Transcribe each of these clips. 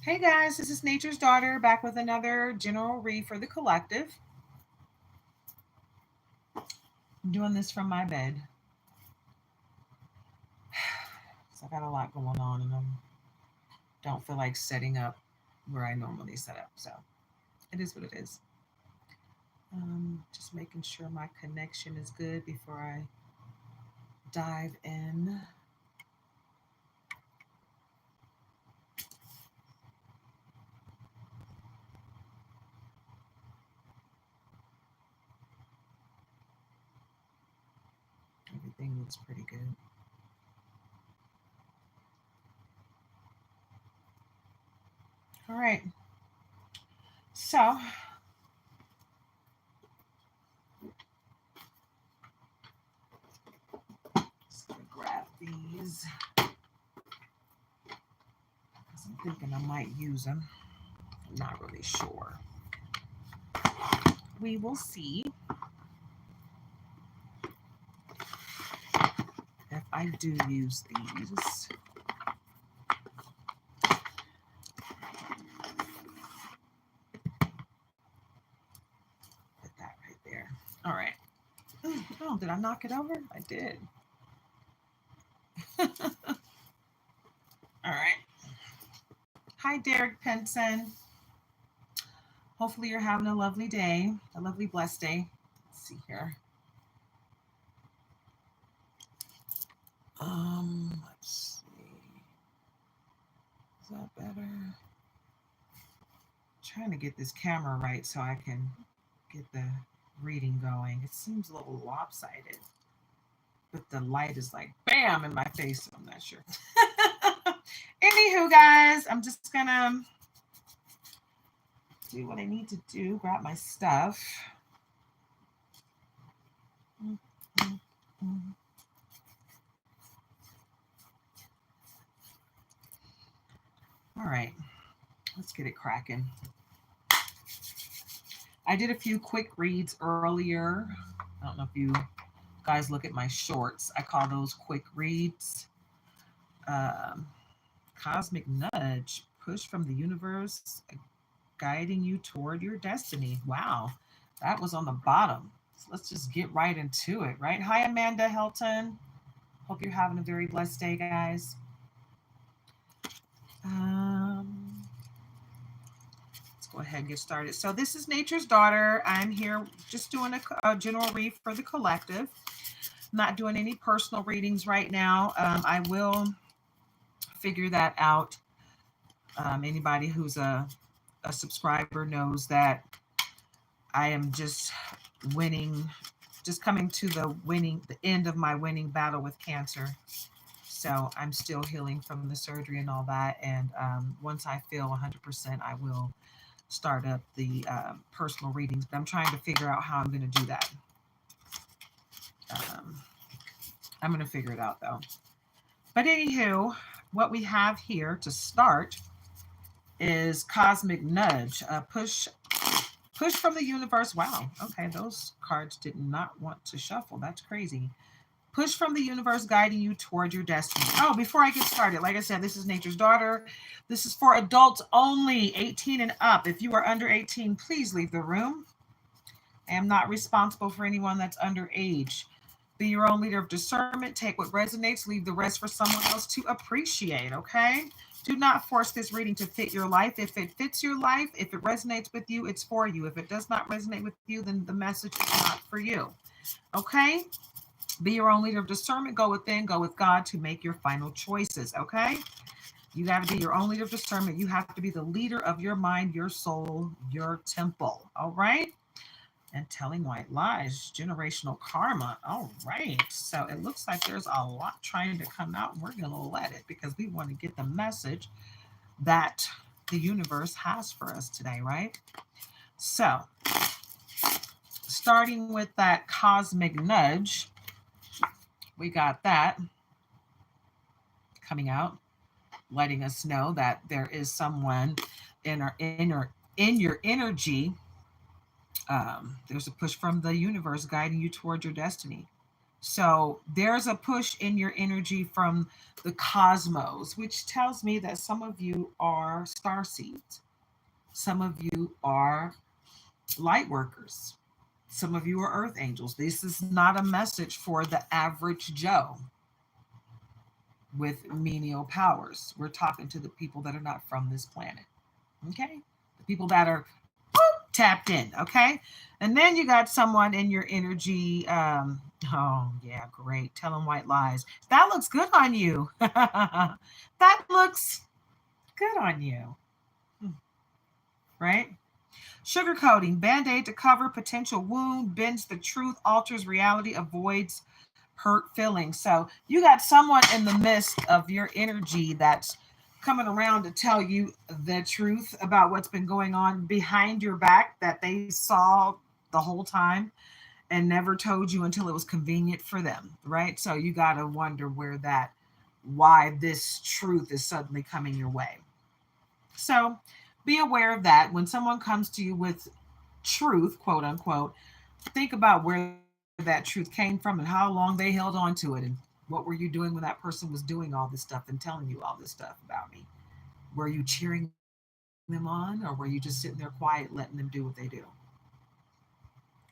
Hey guys, this is Nature's Daughter back with another general read for the collective. I'm doing this from my bed. So I got a lot going on and I don't feel like setting up where I normally set up. So it is what it is. Just making sure my connection is good before I dive in. Everything looks pretty good. All right. So just gonna grab these because I'm thinking I might use them. I'm not really sure. We will see if I do use these. Put that right there. All right. Oh, did I knock it over? I did. All right. Hi, Derek Penson. Hopefully, you're having a lovely day, a lovely, blessed day. Let's see here. Let's see. Is that better? Trying to get this camera right so I can get the reading going. It seems a little lopsided, but the light is like bam in my face. So I'm not sure. Anywho, guys, I'm just gonna do what I need to do. Grab my stuff. All right, let's get it cracking. I did a few quick reads earlier. I don't know if you guys look at my shorts. I call those quick reads. Um, Cosmic nudge, push from the universe, guiding you toward your destiny. Wow, that was on the bottom. So let's just get right into it, right? Hi, Amanda Helton. Hope you're having a very blessed day, guys. Let's go ahead and get started. So this is Nature's Daughter. I'm here just doing a general read for the collective. I'm not doing any personal readings right now. I will figure that out. Anybody who's a subscriber knows that I am just winning, just coming to the end of my winning battle with cancer. So I'm still healing from the surgery and all that. And once I feel 100%, I will start up the personal readings. But I'm trying to figure out how I'm going to do that. I'm going to figure it out though. But anywho, what we have here to start is Cosmic Nudge. Push from the universe. Wow. Okay, those cards did not want to shuffle. That's crazy. Push from the universe, guiding you toward your destiny. Oh, before I get started, like I said, this is Nature's Daughter. This is for adults only, 18 and up. If you are under 18, please leave the room. I am not responsible for anyone that's underage. Be your own leader of discernment. Take what resonates, leave the rest for someone else to appreciate, okay? Do not force this reading to fit your life. If it fits your life, if it resonates with you, it's for you. If it does not resonate with you, then the message is not for you, okay? Be your own leader of discernment. Go within, go with God to make your final choices, okay? You got to be your own leader of discernment. You have to be the leader of your mind, your soul, your temple, all right? And telling white lies, generational karma. All right. So it looks like there's a lot trying to come out, and we're going to let it because we want to get the message that the universe has for us today, right? So, starting with that cosmic nudge, we got that coming out, letting us know that there is someone in your energy. There's a push from the universe guiding you toward your destiny. So there's a push in your energy from the cosmos, which tells me that some of you are star seeds. Some of you are light workers. Some of you are earth angels. This is not a message for the average Joe with menial powers. We're talking to the people that are not from this planet. Okay? The people that are tapped in. Okay? And then you got someone in your energy. Oh, yeah, great. Telling white lies. That looks good on you. That looks good on you. Right? Sugarcoating, band aid to cover potential wound, bends the truth, alters reality, avoids hurt feelings. So you got someone in the midst of your energy that's coming around to tell you the truth about what's been going on behind your back that they saw the whole time and never told you until it was convenient for them, right? So you got to wonder why this truth is suddenly coming your way. So be aware of that. When someone comes to you with truth, quote unquote, think about where that truth came from and how long they held on to it and what were you doing when that person was doing all this stuff and telling you all this stuff about me. Were you cheering them on or were you just sitting there quiet letting them do what they do?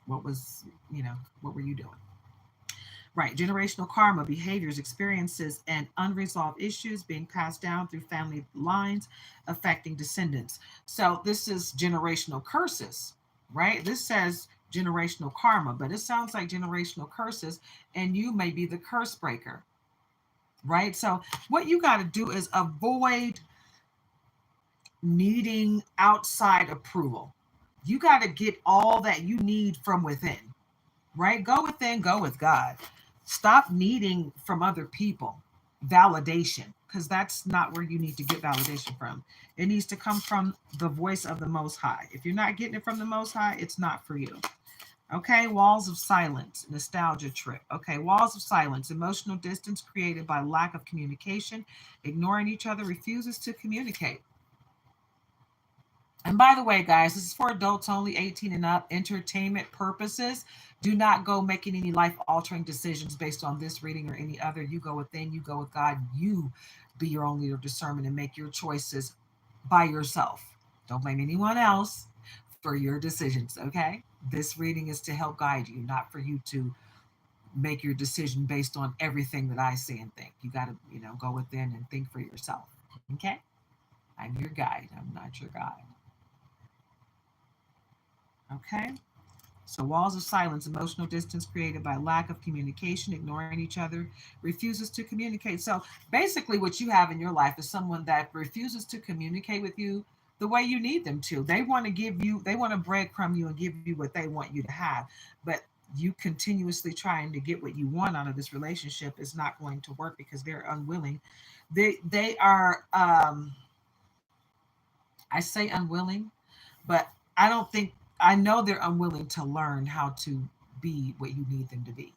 What were you doing? Right, generational karma, behaviors, experiences, and unresolved issues being passed down through family lines affecting descendants. So this is generational curses, right? This says generational karma, but it sounds like generational curses, and you may be the curse breaker, right? So what you got to do is avoid needing outside approval. You got to get all that you need from within, right? Go within, go with God. Stop needing from other people validation because that's not where you need to get validation from. It needs to come from the voice of the Most High. If you're not getting it from the Most High, it's not for you. Okay, walls of silence, nostalgia trip. Okay, walls of silence, emotional distance created by lack of communication, ignoring each other, refuses to communicate. And by the way, guys, this is for adults only 18 and up, entertainment purposes. Do not go making any life altering decisions based on this reading or any other. You go within, you go with God. You be your own leader of discernment and make your choices by yourself. Don't blame anyone else for your decisions, okay? This reading is to help guide you, not for you to make your decision based on everything that I say and think. You got to, go within and think for yourself, okay? I'm your guide, I'm not your God. Okay? So, walls of silence, emotional distance created by lack of communication, ignoring each other, refuses to communicate. So, basically, what you have in your life is someone that refuses to communicate with you the way you need them to. They want to breadcrumb you and give you what they want you to have. But you continuously trying to get what you want out of this relationship is not going to work because they're unwilling. They are, I say unwilling, but I don't think I know they're unwilling to learn how to be what you need them to be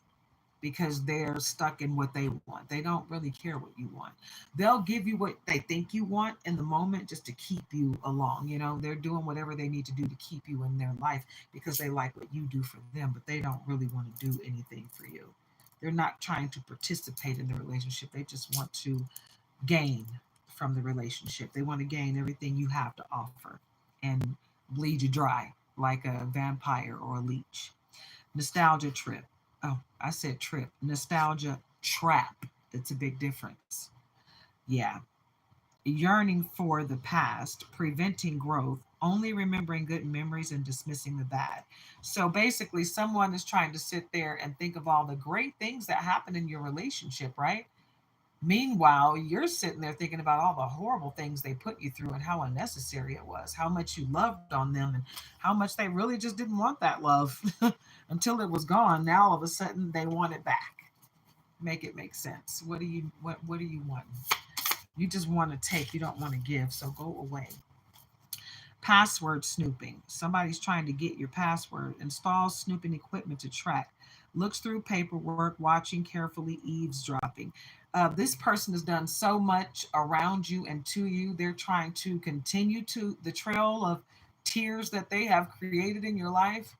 because they're stuck in what they want. They don't really care what you want. They'll give you what they think you want in the moment just to keep you along. They're doing whatever they need to do to keep you in their life because they like what you do for them, but they don't really want to do anything for you. They're not trying to participate in the relationship. They just want to gain from the relationship. They want to gain everything you have to offer and bleed you dry like a vampire or a leech. Nostalgia trip. Oh, I said trip. Nostalgia trap. It's a big difference. Yeah. Yearning for the past, preventing growth, only remembering good memories and dismissing the bad. So basically, someone is trying to sit there and think of all the great things that happen in your relationship, right? Meanwhile, you're sitting there thinking about all the horrible things they put you through and how unnecessary it was, how much you loved on them, and how much they really just didn't want that love until it was gone. Now all of a sudden they want it back. Make it make sense. What do you want? You just want to take, you don't want to give, so go away. Password snooping. Somebody's trying to get your password. Installs snooping equipment to track. Looks through paperwork, watching carefully, eavesdropping. This person has done so much around you and to you. They're trying to continue to the trail of tears that they have created in your life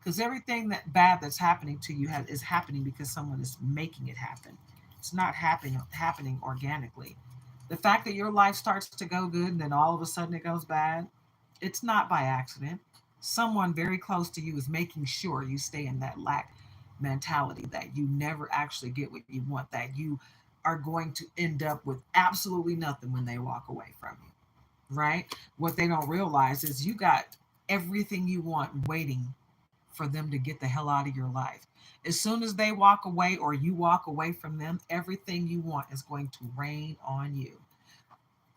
Because everything that bad that's happening to you is happening because someone is making it happen. It's not happening organically. The fact that your life starts to go good and then all of a sudden it goes bad, it's not by accident. Someone very close to you is making sure you stay in that lack mentality, that you never actually get what you want, that you are going to end up with absolutely nothing when they walk away from you, right? What they don't realize is you got everything you want waiting for them to get the hell out of your life. As soon as they walk away or you walk away from them, everything you want is going to rain on you.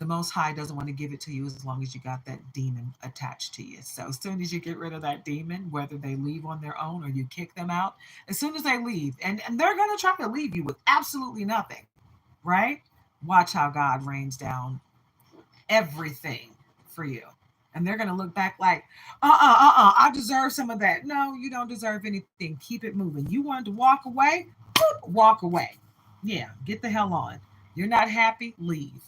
The Most High doesn't want to give it to you as long as you got that demon attached to you. So as soon as you get rid of that demon, whether they leave on their own or you kick them out, as soon as they leave, and they're going to try to leave you with absolutely nothing, right? Watch how God rains down everything for you. And they're going to look back like, I deserve some of that. No, you don't deserve anything. Keep it moving. You wanted to walk away? Boop, walk away. Yeah, get the hell on. You're not happy? Leave.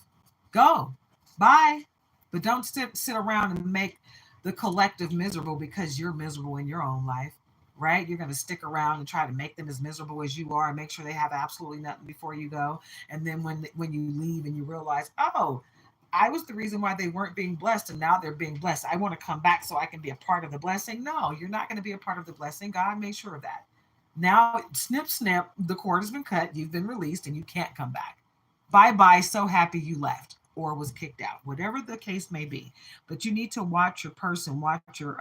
Go. Bye. But don't sit around and make the collective miserable because you're miserable in your own life, right? You're going to stick around and try to make them as miserable as you are and make sure they have absolutely nothing before you go. And then when you leave and you realize, oh, I was the reason why they weren't being blessed and now they're being blessed. I want to come back so I can be a part of the blessing. No, you're not going to be a part of the blessing. God made sure of that. Now, snip, snip, the cord has been cut, you've been released, and you can't come back. Bye bye, so happy you left or was kicked out, whatever the case may be. But you need to watch your person, watch your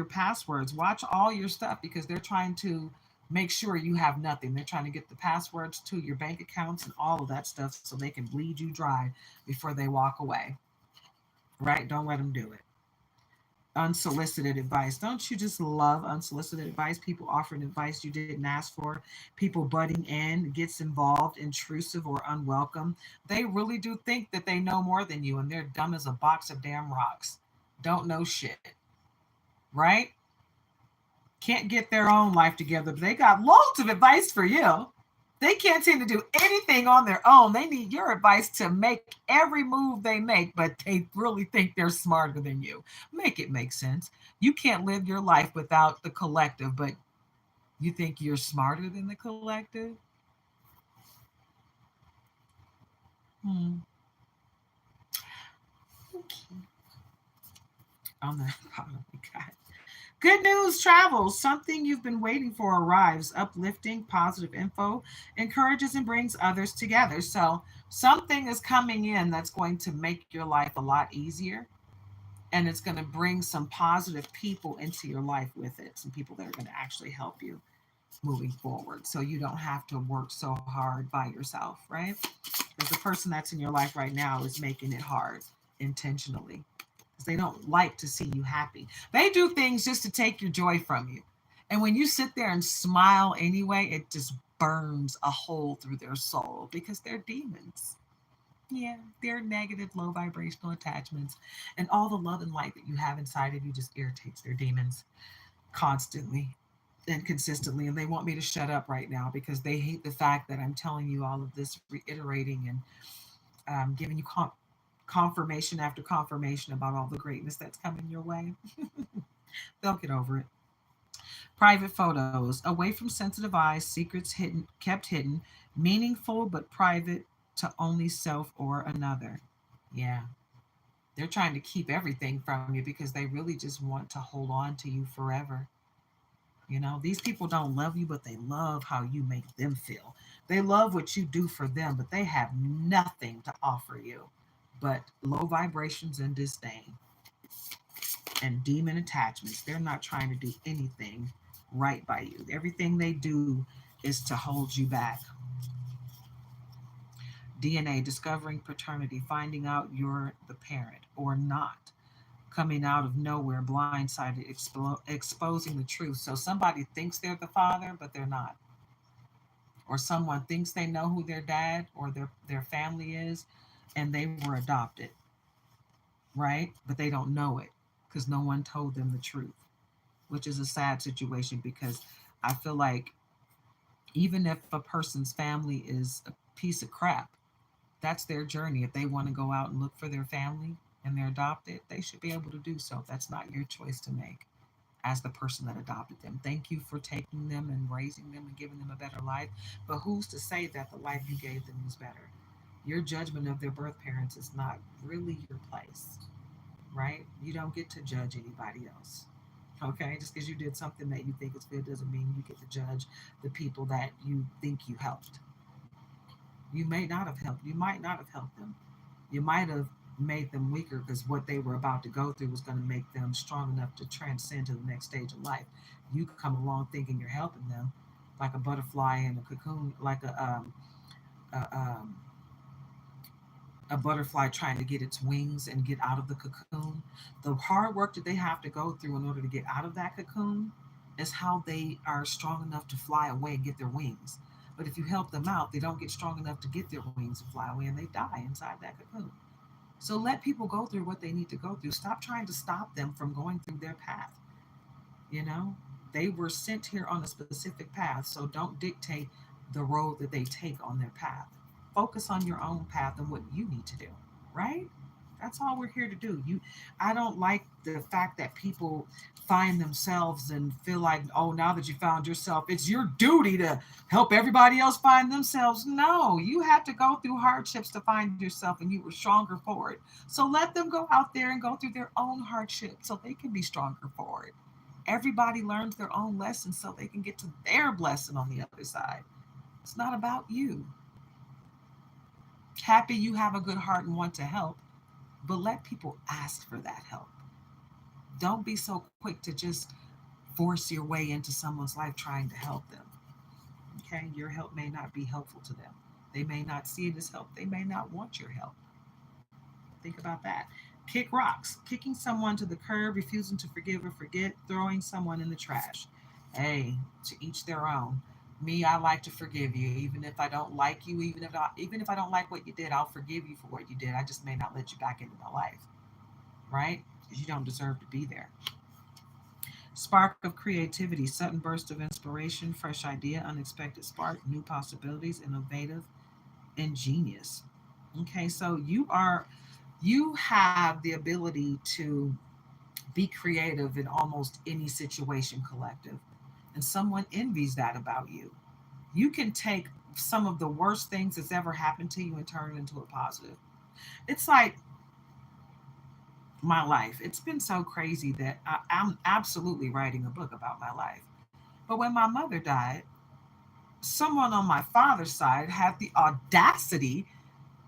passwords, watch all your stuff because they're trying to make sure you have nothing. They're trying to get the passwords to your bank accounts and all of that stuff so they can bleed you dry before they walk away. Right? Don't let them do it. Unsolicited advice. Don't you just love unsolicited advice? People offering advice you didn't ask for, people butting in, gets involved, intrusive or unwelcome. They really do think that they know more than you and they're dumb as a box of damn rocks. Don't know shit, right? Can't get their own life together, but they got loads of advice for you. They can't seem to do anything on their own. They need your advice to make every move they make, but they really think they're smarter than you. Make it make sense. You can't live your life without the collective, but you think you're smarter than the collective? Hmm. Okay. On the bottom, we got good news travels. Something you've been waiting for arrives. Uplifting, positive info encourages and brings others together. So, something is coming in that's going to make your life a lot easier and it's going to bring some positive people into your life with it. Some people that are going to actually help you moving forward so you don't have to work so hard by yourself, right? Because the person that's in your life right now is making it hard intentionally because they don't like to see you happy. They do things just to take your joy from you. And when you sit there and smile anyway, it just burns a hole through their soul because they're demons. Yeah, they're negative, low vibrational attachments. And all the love and light that you have inside of you just irritates their demons constantly and consistently. And they want me to shut up right now because they hate the fact that I'm telling you all of this, reiterating and giving you confirmation after confirmation about all the greatness that's coming your way. They'll get over it. Private photos, away from sensitive eyes, secrets hidden, kept hidden, meaningful but private to only self or another. Yeah, they're trying to keep everything from you because they really just want to hold on to you forever. You know, these people don't love you, but they love how you make them feel. They love what you do for them, but they have nothing to offer you but low vibrations and disdain and demon attachments. They're not trying to do anything right by you. Everything they do is to hold you back. DNA, discovering paternity, finding out you're the parent or not, coming out of nowhere, blindsided, exposing the truth. So somebody thinks they're the father, but they're not. Or someone thinks they know who their dad or their family is, and they were adopted, right? But they don't know it because no one told them the truth, which is a sad situation because I feel like even if a person's family is a piece of crap, that's their journey. If they want to go out and look for their family and they're adopted, they should be able to do so. That's not your choice to make. as the person that adopted them. Thank you for taking them and raising them and giving them a better life. But who's to say that the life you gave them was better? Your judgment of their birth parents is not really your place, right? You don't get to judge anybody else. Okay, just because you did something that you think is good doesn't mean you get to judge the people that you think you helped. You may not have helped. You might not have helped them. You might have made them weaker because what they were about to go through was going to make them strong enough to transcend to the next stage of life. You come along thinking you're helping them, like a butterfly in a cocoon, like a, um, a butterfly trying to get its wings and get out of the cocoon. The hard work that they have to go through in order to get out of that cocoon is how they are strong enough to fly away and get their wings. But if you help them out, they don't get strong enough to get their wings and fly away and they die inside that cocoon. So let people go through what they need to go through. Stop trying to stop them from going through their path. You know, they were sent here on a specific path, so don't dictate the road that they take on their path. Focus on your own path and what you need to do, right? That's all we're here to do. I don't like the fact that people find themselves and feel like, oh, now that you found yourself, it's your duty to help everybody else find themselves. No, you had to go through hardships to find yourself and you were stronger for it. So let them go out there and go through their own hardship so they can be stronger for it. Everybody learns their own lessons so they can get to their blessing on the other side. It's not about you. Happy you have a good heart and want to help, but let people ask for that help. Don't be so quick to just force your way into someone's life trying to help them. Okay? Your help may not be helpful to them. They may not see it as help. They may not want your help. Think about that. Kick rocks. Kicking someone to the curb, refusing to forgive or forget, throwing someone in the trash. Hey, to each their own. Me, I like to forgive you, even if I don't like you, even if I don't like what you did, I'll forgive you for what you did. I just may not let you back into my life, right? Because you don't deserve to be there. Spark of creativity, sudden burst of inspiration, fresh idea, unexpected spark, new possibilities, innovative, ingenious. Okay, so you have the ability to be creative in almost any situation collective. And someone envies that about you. You can take some of the worst things that's ever happened to you and turn it into a positive. It's like my life. It's been so crazy that I'm absolutely writing a book about my life. But when my mother died, someone on my father's side had the audacity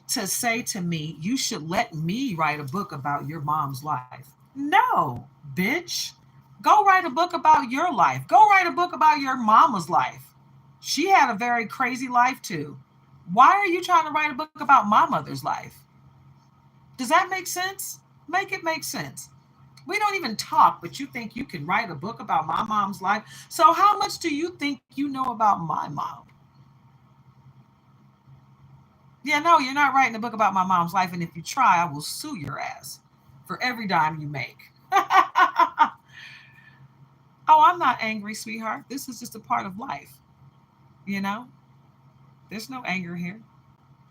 to say to me, "You should let me write a book about your mom's life." No, bitch. Go write a book about your life. Go write a book about your mama's life. She had a very crazy life too. Why are you trying to write a book about my mother's life? Does that make sense? Make it make sense. We don't even talk, but you think you can write a book about my mom's life? So, how much do you think you know about my mom? Yeah, no, you're not writing a book about my mom's life. And if you try, I will sue your ass for every dime you make. Oh, I'm not angry, sweetheart. This is just a part of life. You know, there's no anger here.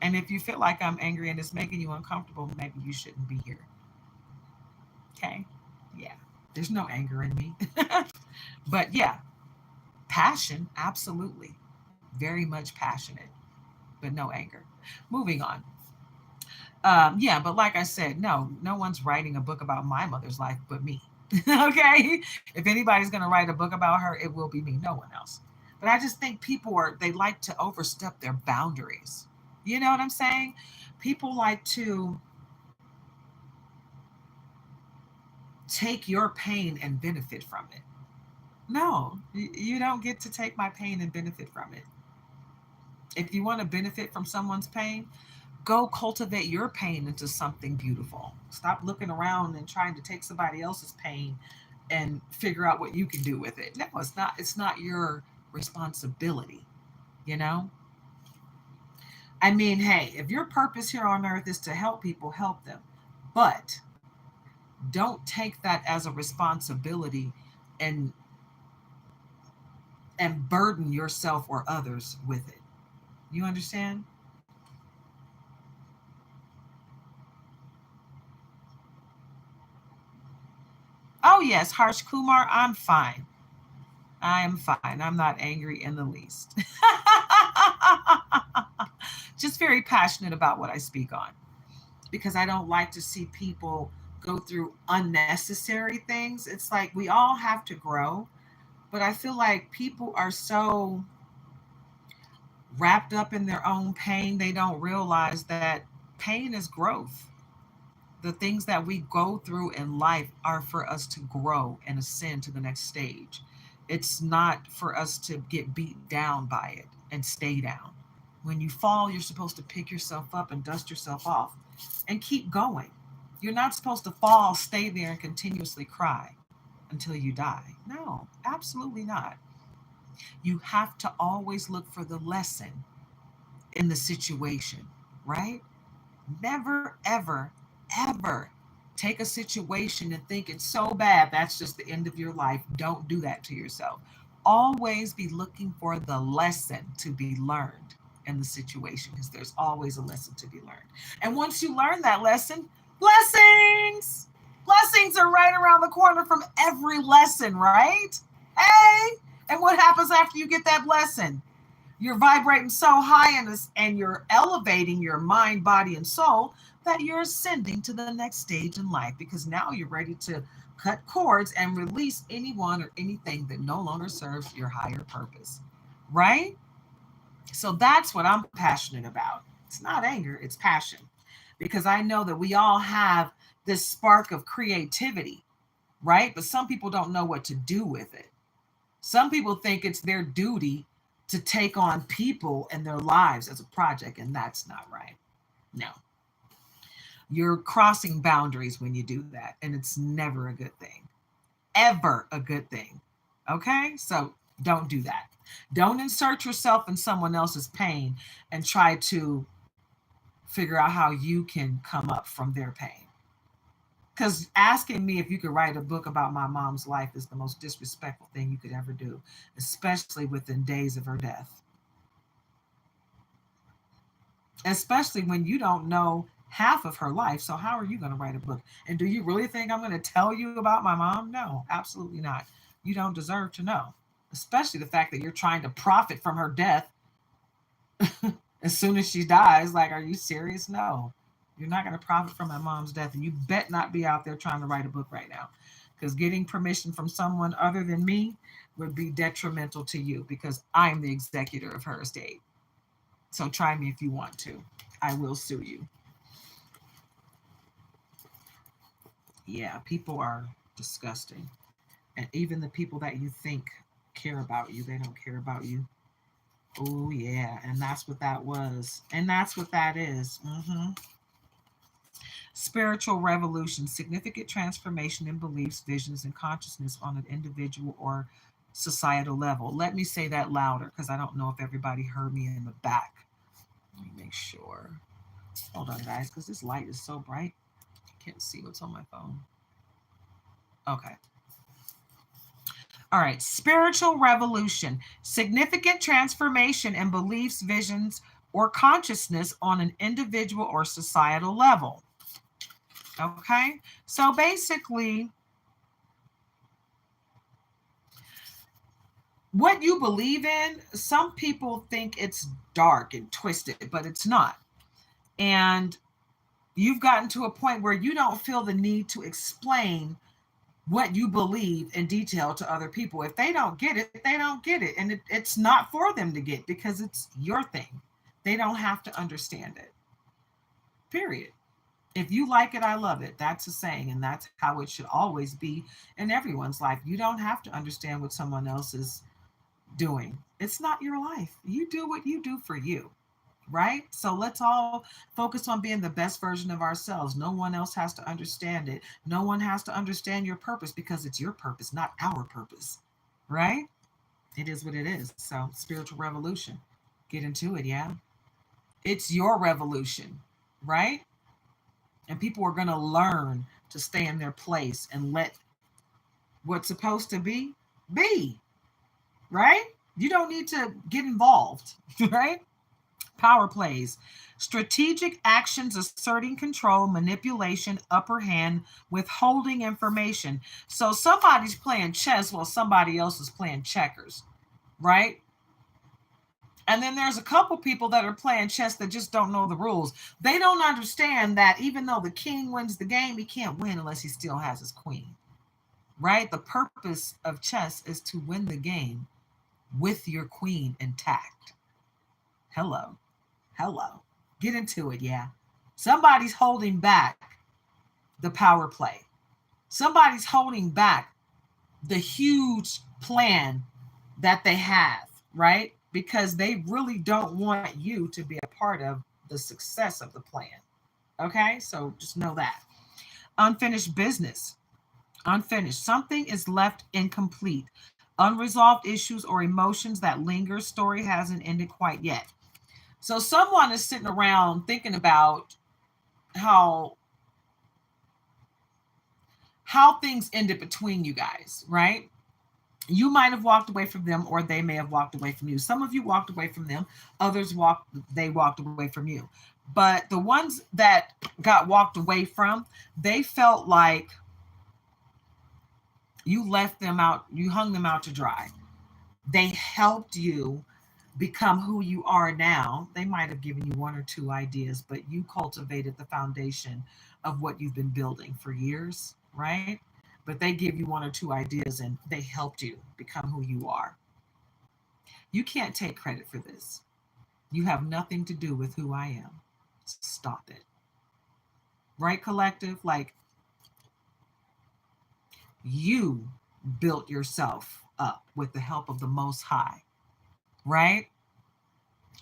And if you feel like I'm angry and it's making you uncomfortable, maybe you shouldn't be here. Okay. Yeah. There's no anger in me. But yeah, passion, absolutely. Very much passionate, but no anger. Moving on. Yeah, but like I said, no, no one's writing a book about my mother's life but me. Okay? If anybody's going to write a book about her, it will be me, no one else. But I just think they like to overstep their boundaries. You know what I'm saying? People like to take your pain and benefit from it. No, you don't get to take my pain and benefit from it. If you want to benefit from someone's pain, go cultivate your pain into something beautiful. Stop looking around and trying to take somebody else's pain and figure out what you can do with it. No, it's not your responsibility, you know? I mean, hey, if your purpose here on earth is to help people, help them. But don't take that as a responsibility and burden yourself or others with it. You understand? Oh yes, Harsh Kumar, I'm fine. I am fine. I'm not angry in the least. Just very passionate about what I speak on because I don't like to see people go through unnecessary things. It's like we all have to grow, but I feel like people are so wrapped up in their own pain, they don't realize that pain is growth. The things that we go through in life are for us to grow and ascend to the next stage. It's not for us to get beat down by it and stay down. When you fall, you're supposed to pick yourself up and dust yourself off and keep going. You're not supposed to fall, stay there, and continuously cry until you die. No, absolutely not. You have to always look for the lesson in the situation, right? Never, ever, ever take a situation and think it's so bad that's just the end of your life. Don't do that to yourself. Always be looking for the lesson to be learned in the situation because there's always a lesson to be learned. And once you learn that lesson, blessings! Blessings are right around the corner from every lesson, right? Hey! And what happens after you get that blessing? You're vibrating so high in this, and you're elevating your mind, body, and soul that you're ascending to the next stage in life because now you're ready to cut cords and release anyone or anything that no longer serves your higher purpose. Right? So that's what I'm passionate about. It's not anger, it's passion. Because I know that we all have this spark of creativity, right? But some people don't know what to do with it. Some people think it's their duty to take on people and their lives as a project, and that's not right. No. You're crossing boundaries when you do that, and it's never a good thing. Ever a good thing. Okay? So don't do that. Don't insert yourself in someone else's pain and try to figure out how you can come up from their pain. Because asking me if you could write a book about my mom's life is the most disrespectful thing you could ever do, especially within days of her death. Especially when you don't know half of her life. So, how are you going to write a book? And do you really think I'm going to tell you about my mom? No, absolutely not. You don't deserve to know, especially the fact that you're trying to profit from her death as soon as she dies. Like, are you serious? No. You're not going to profit from my mom's death, and you bet not be out there trying to write a book right now, because getting permission from someone other than me would be detrimental to you because I'm the executor of her estate. So try me if you want to. I will sue you. Yeah, people are disgusting. And even the people that you think care about you, they don't care about you. Oh, yeah. And that's what that was. And that's what that is. Spiritual revolution, significant transformation in beliefs, visions, and consciousness on an individual or societal level. Let me say that louder because I don't know if everybody heard me in the back. Let me make sure. Hold on, guys, because this light is so bright. I can't see what's on my phone. Okay. All right. Spiritual revolution, significant transformation in beliefs, visions, or consciousness on an individual or societal level. Okay. So basically, what you believe in, some people think it's dark and twisted, but it's not. And you've gotten to a point where you don't feel the need to explain what you believe in detail to other people. If they don't get it, they don't get it. And it's not for them to get because it's your thing. They don't have to understand it. Period. If you like it, I love it. That's a saying, and that's how it should always be in everyone's life. You don't have to understand what someone else is doing. It's not your life. You do what you do for you, right? So let's all focus on being the best version of ourselves. No one else has to understand it. No one has to understand your purpose because it's your purpose, not our purpose, right? It is what it is. So, spiritual revolution. Get into it, yeah? It's your revolution, right? And people are going to learn to stay in their place and let what's supposed to be, right? You don't need to get involved, right? Power plays. Strategic actions asserting control, manipulation, upper hand, withholding information. So somebody's playing chess while somebody else is playing checkers, right? And then there's a couple people that are playing chess that just don't know the rules. They don't understand that even though the king wins the game, he can't win unless he still has his queen, right? The purpose of chess is to win the game with your queen intact. Hello. Hello. Get into it, yeah. Somebody's holding back the power play. Somebody's holding back the huge plan that they have, right? Because they really don't want you to be a part of the success of the plan. Okay? So just know that. Unfinished business. Unfinished. Something is left incomplete. Unresolved issues or emotions that linger. Story hasn't ended quite yet. So someone is sitting around thinking about how things ended between you guys, right? You might have walked away from them, or they may have walked away from you. Some of you walked away from them, others walked away from you. But the ones that got walked away from, they felt like you left them out, you hung them out to dry. They helped you become who you are now. They might have given you one or two ideas, but you cultivated the foundation of what you've been building for years, right? But they give you one or two ideas and they helped you become who you are. You can't take credit for this. You have nothing to do with who I am. Stop it. Right, collective? Like, you built yourself up with the help of the Most High, right?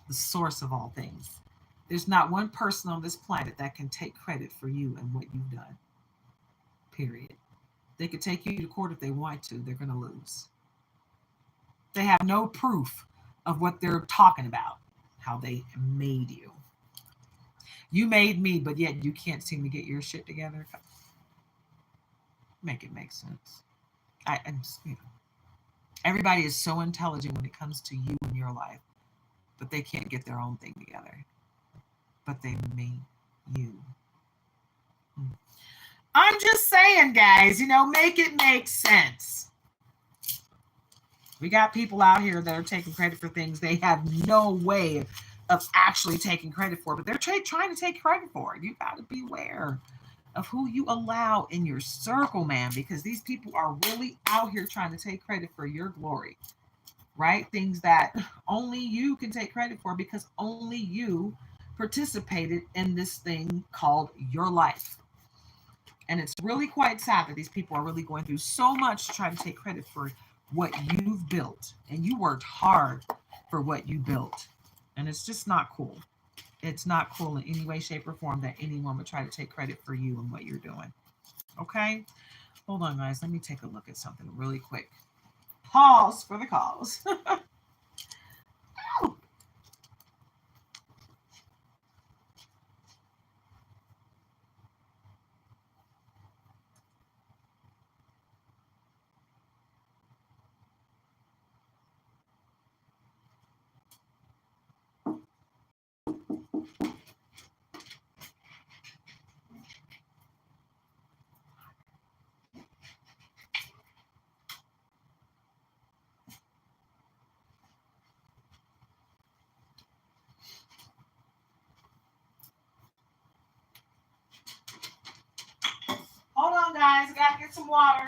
The source of all things. There's not one person on this planet that can take credit for you and what you've done. Period. They could take you to court if they want to. They're going to lose. They have no proof of what they're talking about, how they made you. You made me, but yet you can't seem to get your shit together. Make it make sense. I just, everybody is so intelligent when it comes to you and your life, but they can't get their own thing together. But they made you. I'm just saying, guys, make it make sense. We got people out here that are taking credit for things they have no way of actually taking credit for, but they're trying to take credit for it. You got to beware of who you allow in your circle, man, because these people are really out here trying to take credit for your glory, right? Things that only you can take credit for because only you participated in this thing called your life. And it's really quite sad that these people are really going through so much to try to take credit for what you've built. And you worked hard for what you built. And it's just not cool. It's not cool in any way, shape, or form that anyone would try to take credit for you and what you're doing. Okay? Hold on, guys. Let me take a look at something really quick. Pause for the cause. Hold on, guys. I gotta get some water.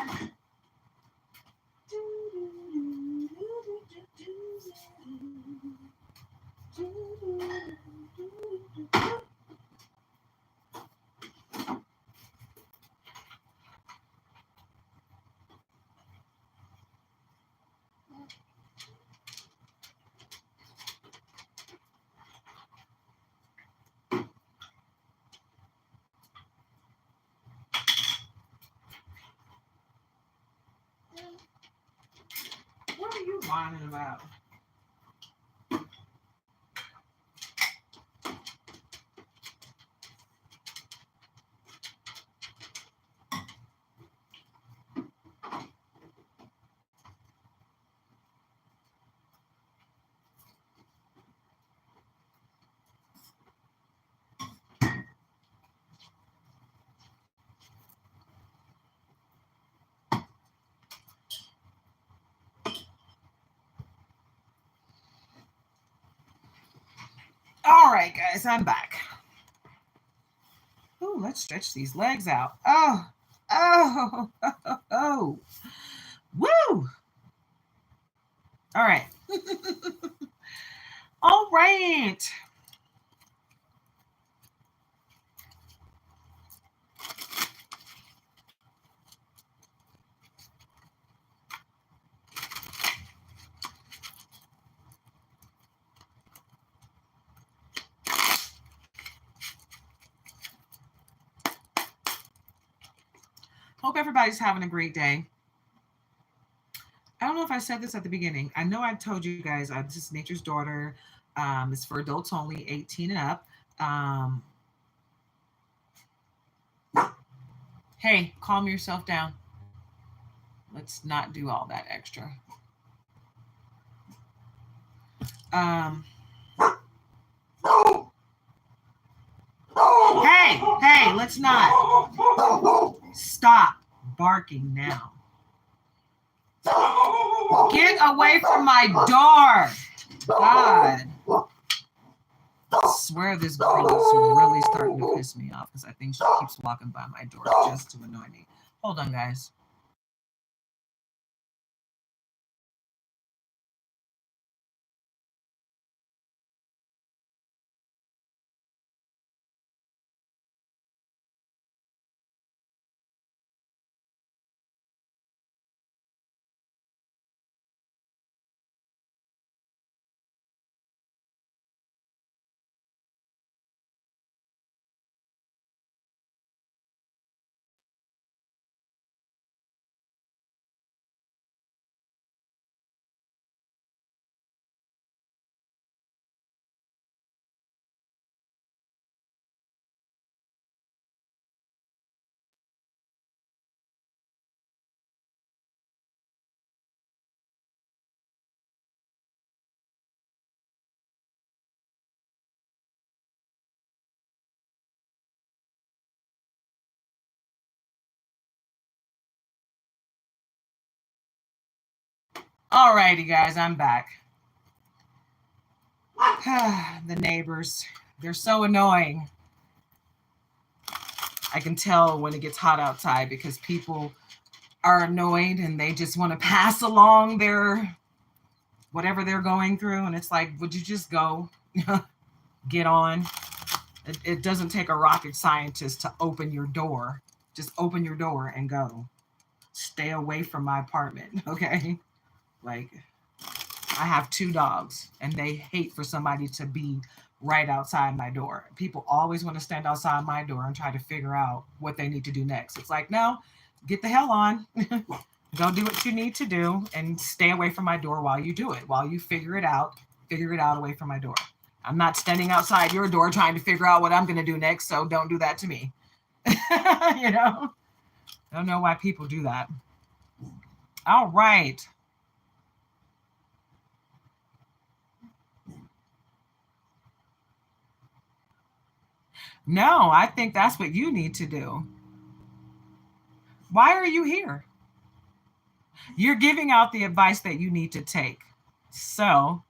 What are you whining about? right, guys, I'm back. Ooh, let's stretch these legs out. Oh, oh, oh, oh. Woo! All right. All right. Hope everybody's having a great day. I don't know if I said this at the beginning. I know I told you guys this is Nature's Daughter. It's for adults only, 18 and up. Hey, calm yourself down. Let's not do all that extra. Um, hey, let's not. Stop barking now. Get away from my door. God. I swear this girl is really starting to piss me off because I think she keeps walking by my door just to annoy me. Hold on, guys. All righty, guys, I'm back. The neighbors, they're so annoying. I can tell when it gets hot outside because people are annoyed and they just want to pass along their whatever they're going through. And it's like, would you just go get on? It doesn't take a rocket scientist to open your door. Just open your door and go. Stay away from my apartment, okay? Like, I have 2 dogs and they hate for somebody to be right outside my door. People always want to stand outside my door and try to figure out what they need to do next. It's like, no, get the hell on. Go do what you need to do and stay away from my door while you do it. While you figure it out away from my door. I'm not standing outside your door trying to figure out what I'm going to do next, so don't do that to me. You know? I don't know why people do that. All right. No, I think that's what you need to do. Why are you here? You're giving out the advice that you need to take. So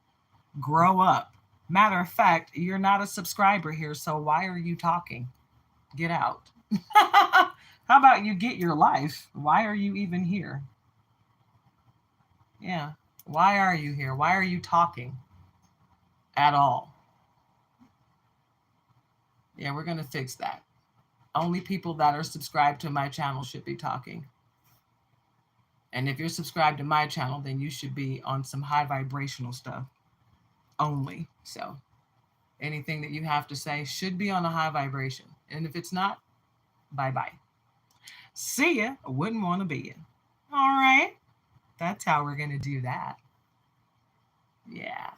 grow up. Matter of fact, you're not a subscriber here, so why are you talking? Get out. How about you get your life? Why are you even here? Yeah. Why are you here? Why are you talking at all? Yeah, we're going to fix that. Only people that are subscribed to my channel should be talking. And if you're subscribed to my channel, then you should be on some high vibrational stuff only. So anything that you have to say should be on a high vibration. And if it's not, bye-bye. See ya. I wouldn't want to be ya. All right. That's how we're going to do that. Yeah.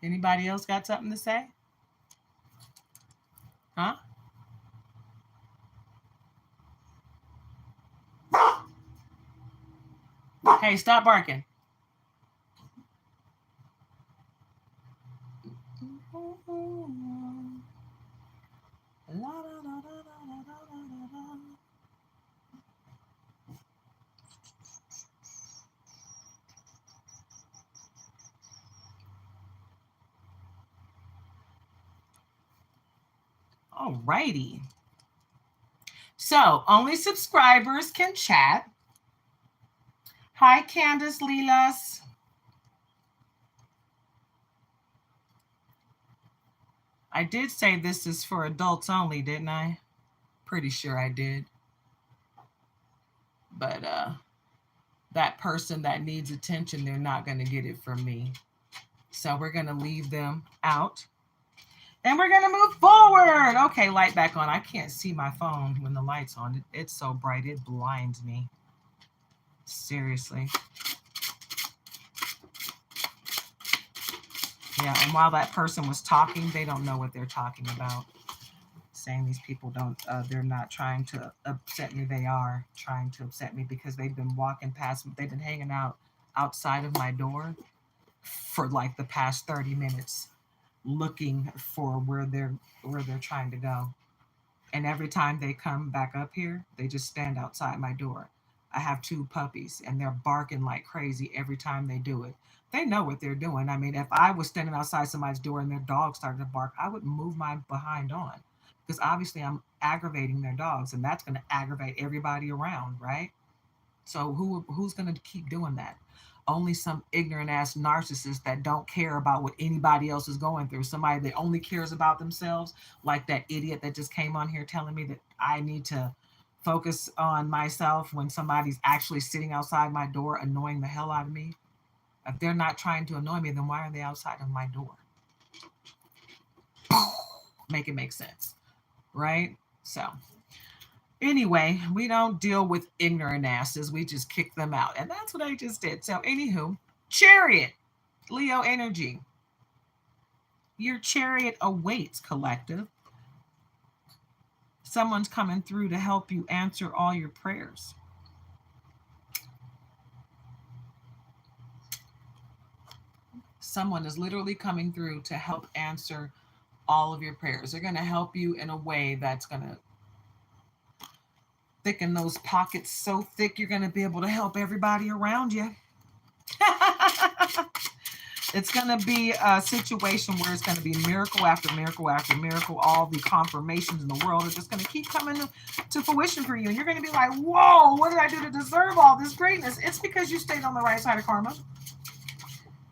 Anybody else got something to say? Huh? Hey, stop barking. All righty. So only subscribers can chat. Hi, Candace Leelas. I did say this is for adults only, didn't I? Pretty sure I did. But that person that needs attention, they're not going to get it from me. So we're going to leave them out. And we're going to move forward. Okay, light back on. I can't see my phone when the light's on. It's so bright, it blinds me. Seriously. Yeah, and while that person was talking, they don't know what they're talking about. Saying these people don't, they're not trying to upset me. They are trying to upset me because they've been walking past, they've been hanging out outside of my door for like the past 30 minutes looking for where they're trying to go. And every time they come back up here, they just stand outside my door. I have 2 puppies and they're barking like crazy every time they do it. They know what they're doing. I mean, if I was standing outside somebody's door and their dog started to bark, I would move my behind on because obviously I'm aggravating their dogs and that's going to aggravate everybody around, right? So who's going to keep doing that? Only some ignorant ass narcissist that don't care about what anybody else is going through. Somebody that only cares about themselves, like that idiot that just came on here telling me that I need to focus on myself when somebody's actually sitting outside my door annoying the hell out of me. If they're not trying to annoy me, then why are they outside of my door? Make it make sense, right? So anyway, we don't deal with ignorant asses. We just kick them out. And that's what I just did. So, anywho, Chariot, Leo energy. Your chariot awaits, collective. Someone's coming through to help you answer all your prayers. Someone is literally coming through to help answer all of your prayers. They're going to help you in a way that's going to thicken those pockets so thick you're going to be able to help everybody around you. It's going to be a situation where it's going to be miracle after miracle after miracle. All the confirmations in the world are just going to keep coming to fruition for you. And you're going to be like, whoa, what did I do to deserve all this greatness? It's because you stayed on the right side of karma.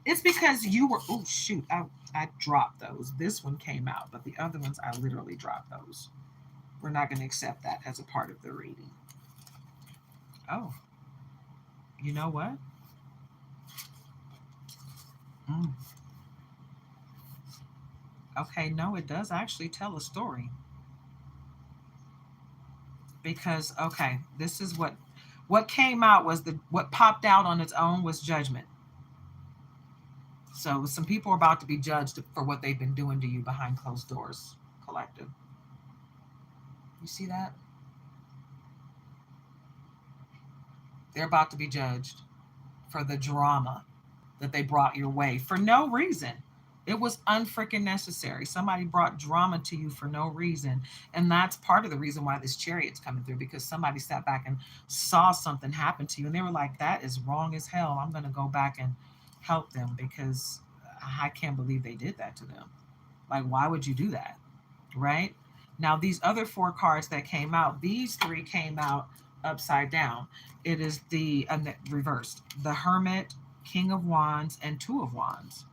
It's because you were, oh, shoot, I dropped those. This one came out, but the other ones, I literally dropped those. We're not going to accept that as a part of the reading. Oh, you know what? Okay, no, it does actually tell a story. Because, okay, this is what came out was what popped out on its own was judgment. So some people are about to be judged for what they've been doing to you behind closed doors, collective. You see that? They're about to be judged for the drama that they brought your way for no reason. It was unfreaking necessary. Somebody brought drama to you for no reason. And that's part of the reason why this chariot's coming through, because somebody sat back and saw something happen to you. And they were like, that is wrong as hell. I'm going to go back and help them because I can't believe they did that to them. Like, why would you do that? Right? Now, these other 4 cards that came out, these 3 came out upside down. It is the reversed. The Hermit, King of Wands, and 2 of Wands.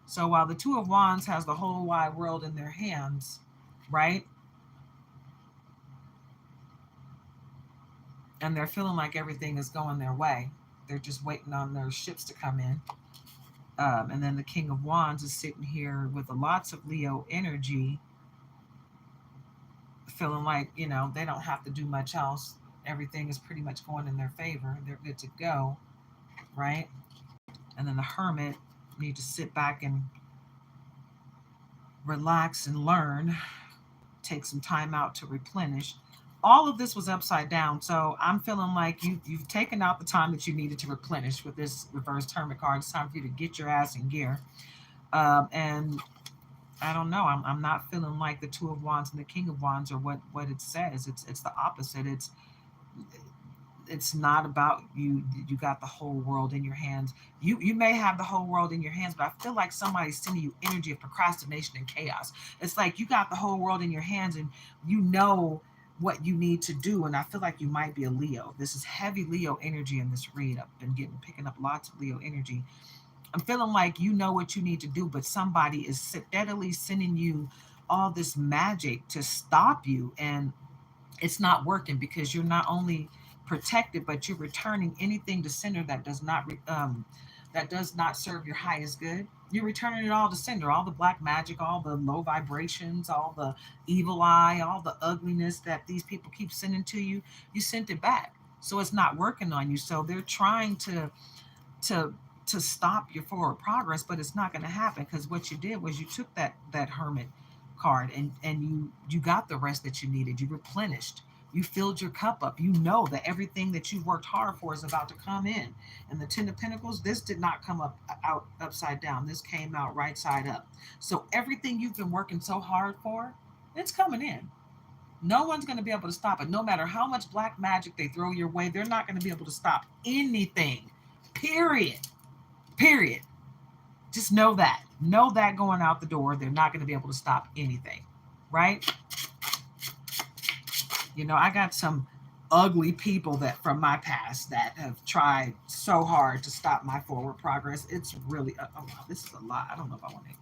So while the 2 of Wands has the whole wide world in their hands, right? And they're feeling like everything is going their way. They're just waiting on their ships to come in. And then the King of Wands is sitting here with lots of Leo energy, feeling like, you know, they don't have to do much else. Everything is pretty much going in their favor. They're good to go, right? And then the Hermit need to sit back and relax and learn, take some time out to replenish. All of this was upside down. So I'm feeling like you've taken out the time that you needed to replenish with this reversed Hermit card. It's time for you to get your ass in gear. And I don't know. I'm not feeling like the 2 of Wands and the King of Wands are what it says. It's the opposite. It's It's not about you. You got the whole world in your hands. You may have the whole world in your hands, but I feel like somebody's sending you energy of procrastination and chaos. It's like you got the whole world in your hands, and you know what you need to do. And I feel like you might be a Leo. This is heavy Leo energy in this read. I've been picking up lots of Leo energy. I'm feeling like you know what you need to do, but somebody is steadily sending you all this magic to stop you, and it's not working because you're not only protected, but you're returning anything to sender that does not serve your highest good. You're returning it all to sender, all the black magic, all the low vibrations, all the evil eye, all the ugliness that these people keep sending to you. You sent it back, so it's not working on you. So they're trying to to stop your forward progress, but it's not going to happen because what you did was you took that hermit card, and you got the rest that you needed. You replenished. You filled your cup up. You know that everything that you worked hard for is about to come in. And the Ten of Pentacles, this did not come up out upside down. This came out right side up. So everything you've been working so hard for, it's coming in. No one's going to be able to stop it. No matter how much black magic they throw your way, they're not going to be able to stop anything. Period. Period. Just know that. Know that going out the door, they're not going to be able to stop anything. Right? You know, I got some ugly people that from my past that have tried so hard to stop my forward progress. It's really, oh wow, this is a lot. I don't know if I want to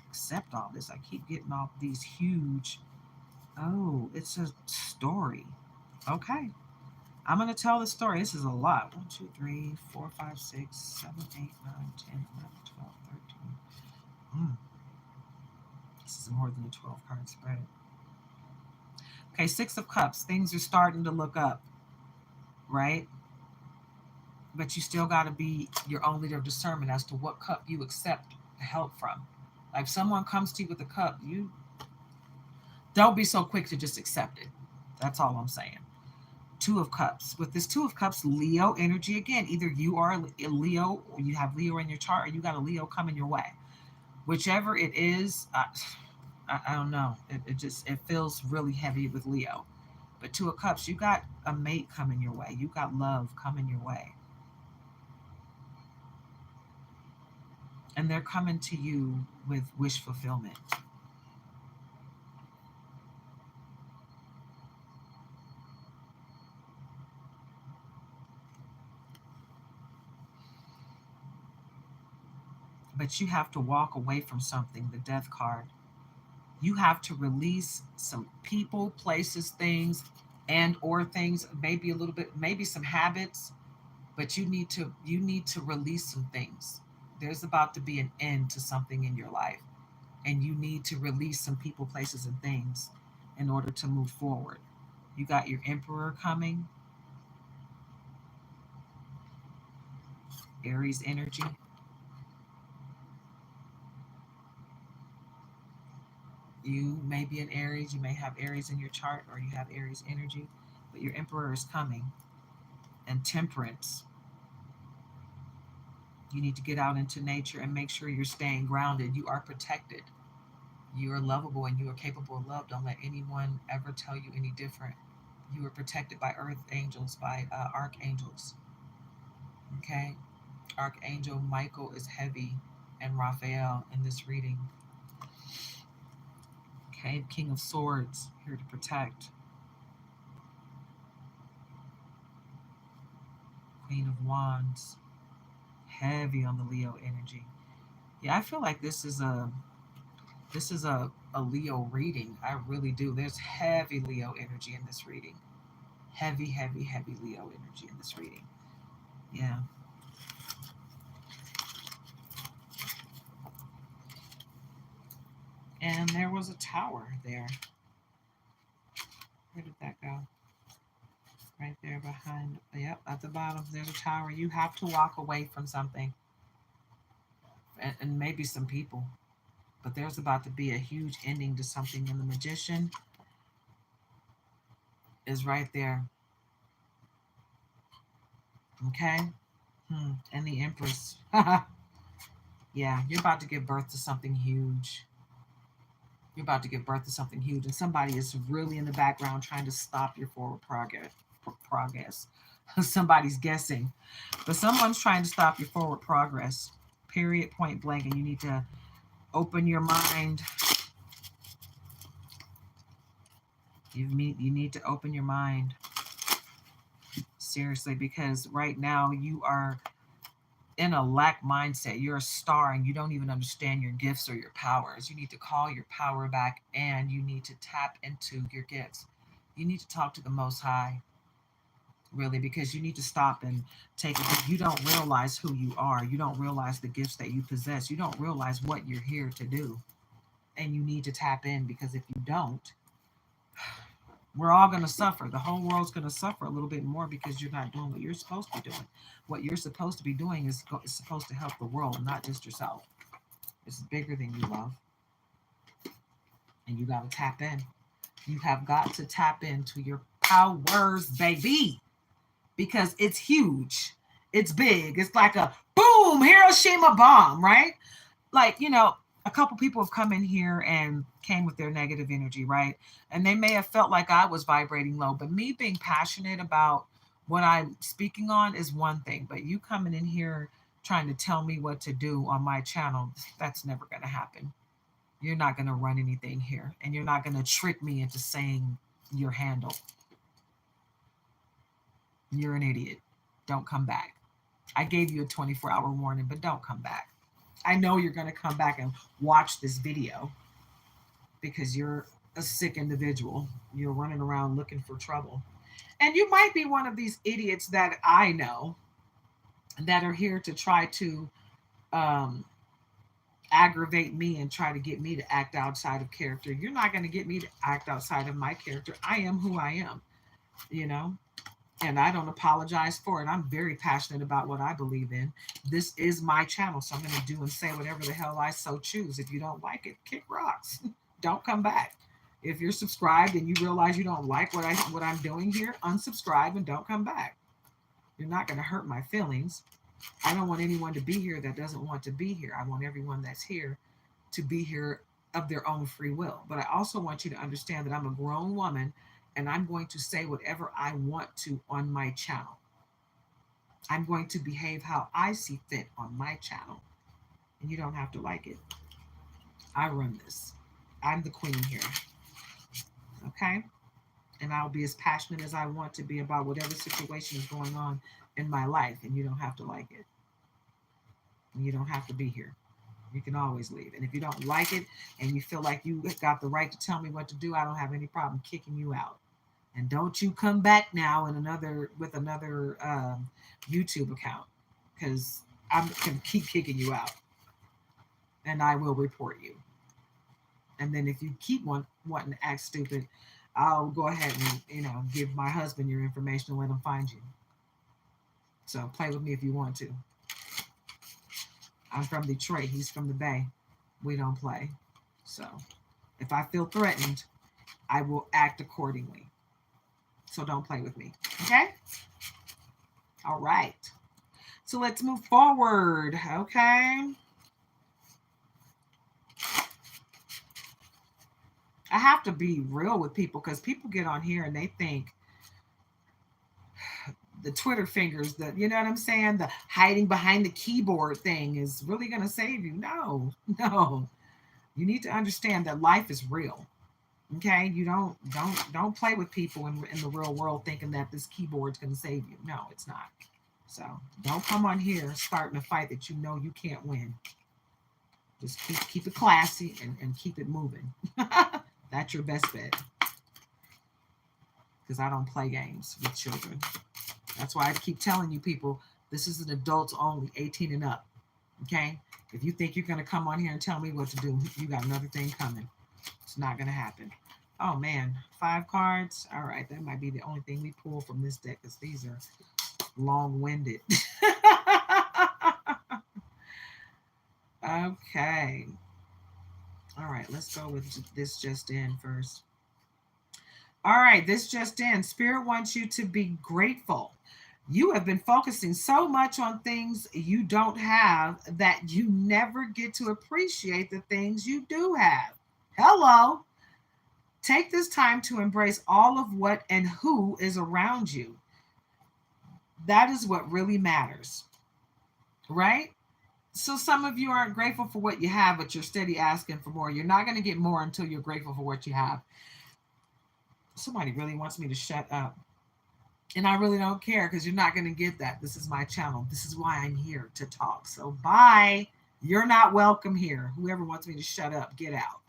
accept all this. I keep getting all these huge, oh, it's a story. Okay. I'm going to tell the story. This is a lot. 1, 2, 3, 4, 5, 6, 7, 8, 9, 10, 11, 12, 13. This is more than a 12 card spread. Okay, Six of Cups. Things are starting to look up, right? But you still got to be your own leader of discernment as to what cup you accept help from. Like if someone comes to you with a cup, you don't be so quick to just accept it. That's all I'm saying. Two of Cups. With this Two of Cups, Leo energy again. Either you are a Leo, or you have Leo in your chart, or you got a Leo coming your way. Whichever it is, I don't know. It feels really heavy with Leo. But Two of Cups, you got a mate coming your way. You got love coming your way. And they're coming to you with wish fulfillment. But you have to walk away from something, the Death card. You have to release some people, places, things, and or things, maybe a little bit, maybe some habits, but you need to release some things. There's about to be an end to something in your life, and you need to release some people, places, and things in order to move forward. You got your Emperor coming, Aries energy. You may be an Aries, you may have Aries in your chart, or you have Aries energy, but your Emperor is coming. And Temperance. You need to get out into nature and make sure you're staying grounded. You are protected. You are lovable and you are capable of love. Don't let anyone ever tell you any different. You are protected by earth angels, by archangels. Okay? Archangel Michael is heavy, and Raphael in this reading. Okay? King of Swords, here to protect. Queen of Wands, heavy on the Leo energy. Yeah, I feel like this is a Leo reading. I really do. There's heavy Leo energy in this reading. Heavy, heavy, heavy Leo energy in this reading. Yeah. And there was a tower there. Where did that go? Right there behind. Yep, at the bottom. There's a tower. You have to walk away from something. And maybe some people. But there's about to be a huge ending to something. And the Magician is right there. Okay? And the Empress. Yeah, you're about to give birth to something huge. You're about to give birth to something huge. And somebody is really in the background trying to stop your forward progress. Somebody's guessing. But someone's trying to stop your forward progress. Period, point blank. And you need to open your mind. You need to open your mind. Seriously, because right now you are in a lack mindset. You're a star and you don't even understand your gifts or your powers. You need to call your power back and you need to tap into your gifts. You need to talk to the Most High, really, because you need to stop and take it. You don't realize who you are. You don't realize the gifts that you possess. You don't realize what you're here to do. And you need to tap in, because if you don't, we're all going to suffer. The whole world's going to suffer a little bit more because you're not doing what you're supposed to be doing. What you're supposed to be doing is supposed to help the world, not just yourself. It's bigger than you, love. And you got to tap in. You have got to tap into your powers, baby, because it's huge. It's big. It's like a boom, Hiroshima bomb, right? Like, a couple people have come in here and came with their negative energy, right? And they may have felt like I was vibrating low, but me being passionate about what I'm speaking on is one thing. But you coming in here trying to tell me what to do on my channel, that's never going to happen. You're not going to run anything here, and you're not going to trick me into saying your handle. You're an idiot. Don't come back. I gave you a 24-hour warning, but don't come back. I know you're going to come back and watch this video because you're a sick individual. You're running around looking for trouble. And you might be one of these idiots that I know that are here to try to aggravate me and try to get me to act outside of character. You're not going to get me to act outside of my character. I am who I am, and I don't apologize for it. I'm very passionate about what I believe in. This is my channel, so I'm going to do and say whatever the hell I so choose. If you don't like it, kick rocks. Don't come back. If you're subscribed and you realize you don't like what I'm doing here, unsubscribe and don't come back. You're not going to hurt my feelings. I don't want anyone to be here that doesn't want to be here. I want everyone that's here to be here of their own free will. But I also want you to understand that I'm a grown woman and I'm going to say whatever I want to on my channel. I'm going to behave how I see fit on my channel. And you don't have to like it. I run this. I'm the queen here. Okay? And I'll be as passionate as I want to be about whatever situation is going on in my life. And you don't have to like it. And you don't have to be here. You can always leave. And if you don't like it and you feel like you got the right to tell me what to do, I don't have any problem kicking you out. And don't you come back now with another YouTube account, because I'm going to keep kicking you out. And I will report you. And then if you keep wanting to act stupid, I'll go ahead and, give my husband your information and let him find you. So play with me if you want to. I'm from Detroit. He's from the Bay. We don't play. So if I feel threatened, I will act accordingly. So don't play with me. Okay? All right. So let's move forward. Okay? I have to be real with people, because people get on here and they think the Twitter fingers, you know what I'm saying? The hiding behind the keyboard thing is really going to save you. No. You need to understand that life is real. Okay? You don't play with people in the real world thinking that this keyboard's going to save you. No, it's not. So don't come on here starting a fight that you know you can't win. Just keep it classy and keep it moving. That's your best bet. Because I don't play games with children. That's why I keep telling you people, this is an adults only, 18 and up. Okay? If you think you're going to come on here and tell me what to do, you got another thing coming. It's not going to happen. Oh, man. 5 cards. All right. That might be the only thing we pull from this deck, because these are long-winded. Okay. All right. Let's go with this just in first. All right. This just in. Spirit wants you to be grateful. You have been focusing so much on things you don't have that you never get to appreciate the things you do have. Hello. Take this time to embrace all of what and who is around you. That is what really matters, right? So some of you aren't grateful for what you have, but you're steady asking for more. You're not going to get more until you're grateful for what you have. Somebody really wants me to shut up. And I really don't care because you're not going to get that. This is my channel. This is why I'm here to talk. So bye. You're not welcome here. Whoever wants me to shut up, get out.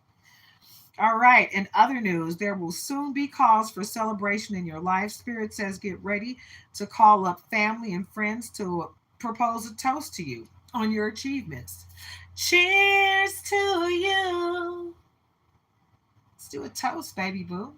All right. In other news, there will soon be cause for celebration in your life. Spirit says get ready to call up family and friends to propose a toast to you on your achievements. Cheers to you. Let's do a toast, baby boo.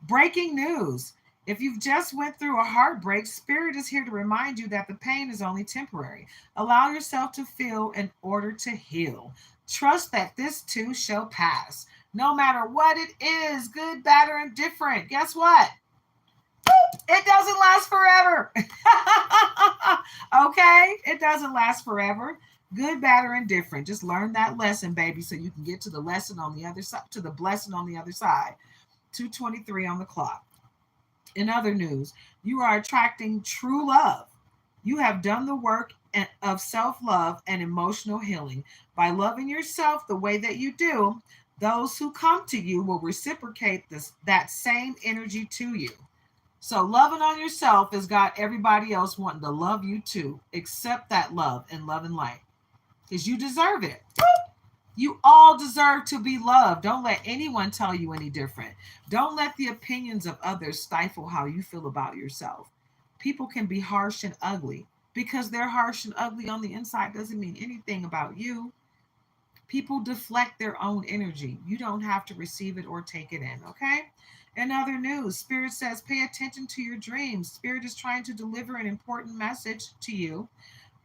Breaking news. If you've just went through a heartbreak, Spirit is here to remind you that the pain is only temporary. Allow yourself to feel in order to heal. Trust that this too shall pass. No matter what it is, good, bad, or indifferent, guess what? It doesn't last forever. Okay? It doesn't last forever. Good, bad, or indifferent. Just learn that lesson, baby, so you can get to the lesson on the other side, to the blessing on the other side. 2:23 on the clock. In other news, you are attracting true love. You have done the work of self love and emotional healing. By loving yourself the way that you do, those who come to you will reciprocate that same energy to you. So, loving on yourself has got everybody else wanting to love you too. Accept that love and love and light because you deserve it. You all deserve to be loved. Don't let anyone tell you any different. Don't let the opinions of others stifle how you feel about yourself. People can be harsh and ugly. Because they're harsh and ugly on the inside doesn't mean anything about you. People deflect their own energy. You don't have to receive it or take it in, okay? In other news, Spirit says pay attention to your dreams. Spirit is trying to deliver an important message to you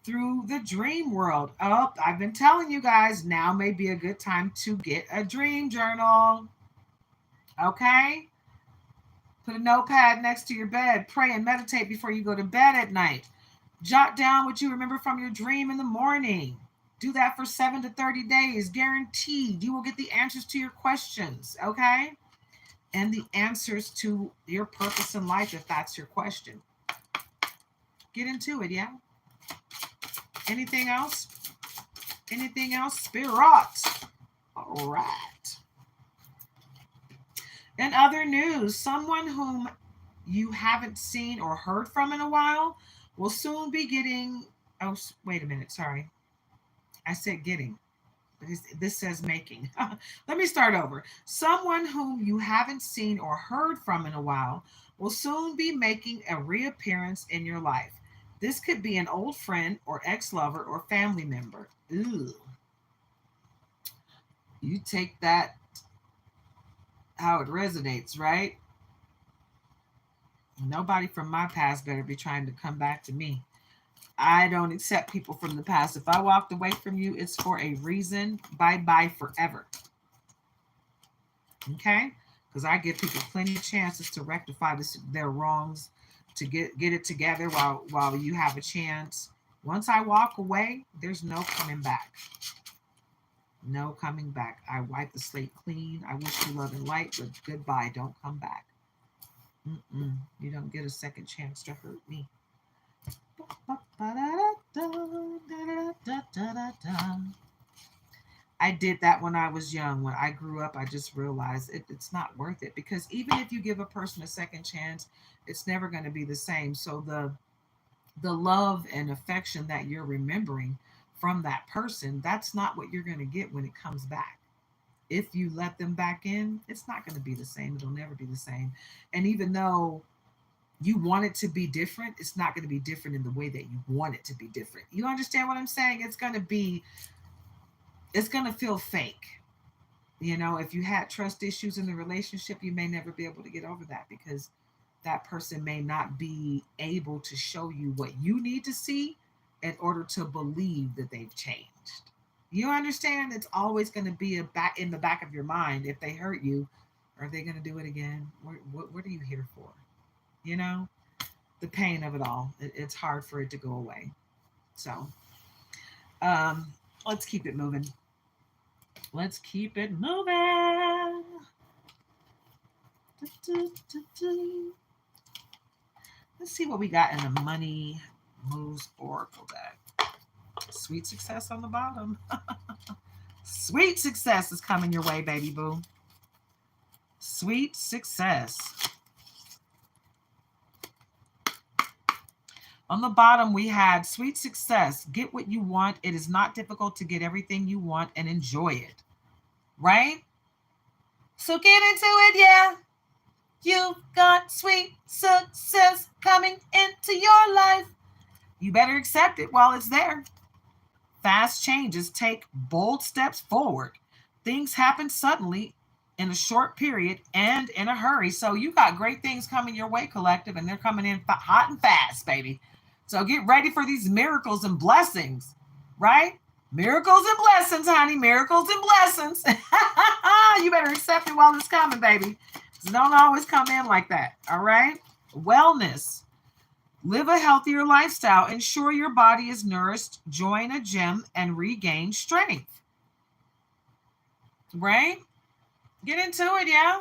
through the dream world. Oh, I've been telling you guys, now may be a good time to get a dream journal. Okay? Put a notepad next to your bed. Pray and meditate before you go to bed at night. Jot down what you remember from your dream in the morning. Do that for 7 to 30 days. Guaranteed you will get the answers to your questions. Okay? And the answers to your purpose in life if that's your question. Get into it, yeah? Anything else? Anything else? Spirit. All right. In other news, someone whom you haven't seen or heard from in a while will soon be getting. Oh, wait a minute. Sorry. I said getting. This says making. Let me start over. Someone whom you haven't seen or heard from in a while will soon be making a reappearance in your life. This could be an old friend or ex-lover or family member. Ooh. You take that how it resonates, right? Nobody from my past better be trying to come back to me. I don't accept people from the past. If I walked away from you, it's for a reason. Bye-bye forever. Okay? Because I give people plenty of chances to rectify their wrongs, to get it together while you have a chance. Once I walk away, there's no coming back. No coming back. I wipe the slate clean. I wish you love and light, but goodbye. Don't come back. You don't get a second chance to hurt me. I did that when I was young. When I grew up, I just realized it's not worth it because even if you give a person a second chance, it's never going to be the same. So the love and affection that you're remembering from that person, that's not what you're going to get when it comes back. If you let them back in, it's not going to be the same. It'll never be the same. And even though you want it to be different, it's not going to be different in the way that you want it to be different. You understand what I'm saying? It's going to feel fake. You know, if you had trust issues in the relationship, you may never be able to get over that because that person may not be able to show you what you need to see in order to believe that they've changed. You understand? It's always going to be in the back of your mind. If they hurt you, are they going to do it again? What are you here for? You know, the pain of it all. It's hard for it to go away. So, let's keep it moving. Let's keep it moving. Let's see what we got in the Money Moves Oracle deck. Sweet success on the bottom. Sweet success is coming your way, baby boo. Sweet success. On the bottom, we had sweet success. Get what you want. It is not difficult to get everything you want and enjoy it. Right? So get into it, yeah. You've got sweet success coming into your life. You better accept it while it's there. Fast changes take bold steps forward. Things happen suddenly in a short period and in a hurry. So you got great things coming your way, collective, and they're coming in hot and fast, baby. So get ready for these miracles and blessings, right? Miracles and blessings, honey. Miracles and blessings. You better accept it while it's coming, baby. So don't always come in like that, all right? Wellness. Live a healthier lifestyle. Ensure your body is nourished. Join a gym and regain strength. Right? Get into it, yeah?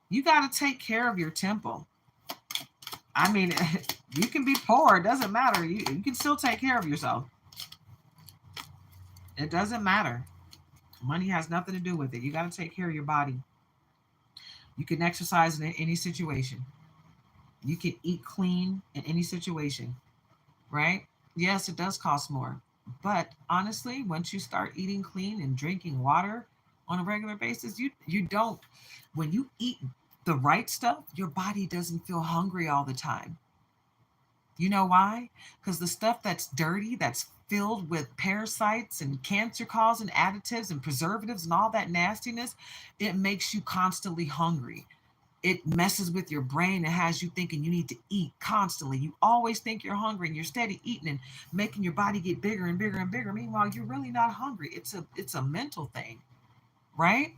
You got to take care of your temple. I mean, you can be poor. It doesn't matter. You can still take care of yourself. It doesn't matter. Money has nothing to do with it. You got to take care of your body. You can exercise in any situation. You can eat clean in any situation, right? Yes, it does cost more. But honestly, once you start eating clean and drinking water on a regular basis, you don't when you eat the right stuff, your body doesn't feel hungry all the time. You know why? Because the stuff that's dirty, that's filled with parasites and cancer causing additives and preservatives and all that nastiness, it makes you constantly hungry. It messes with your brain and has you thinking you need to eat constantly. You always think you're hungry and you're steady eating and making your body get bigger and bigger and bigger. Meanwhile, you're really not hungry. It's a mental thing, right?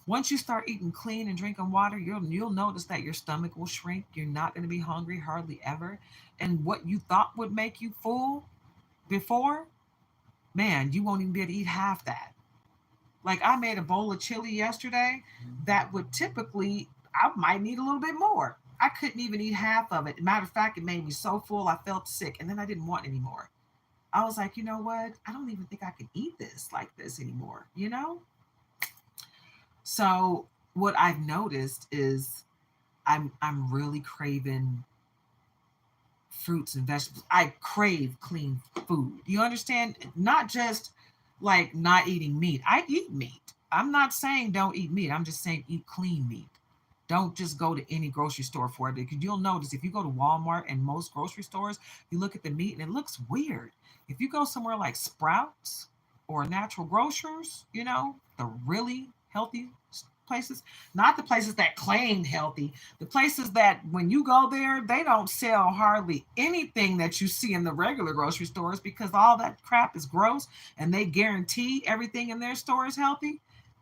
Once you start eating clean and drinking water, you'll notice that your stomach will shrink. You're not going to be hungry hardly ever. And what you thought would make you full before, man, you won't even be able to eat half that. Like I made a bowl of chili yesterday that would typically I might need a little bit more. I couldn't even eat half of it. Matter of fact, it made me so full I felt sick and then I didn't want any more. I was like, you know what? I don't even think I can eat this like this anymore, you know? So what I've noticed is I'm really craving fruits and vegetables. I crave clean food. You understand? Not just like not eating meat. I eat meat. I'm not saying don't eat meat. I'm just saying eat clean meat. Don't just go to any grocery store for it because you'll notice if you go to Walmart and most grocery stores, you look at the meat and it looks weird. If you go somewhere like Sprouts or Natural Grocers, the really healthy places, not the places that claim healthy, the places that when you go there, they don't sell hardly anything that you see in the regular grocery stores because all that crap is gross and they guarantee everything in their store is healthy.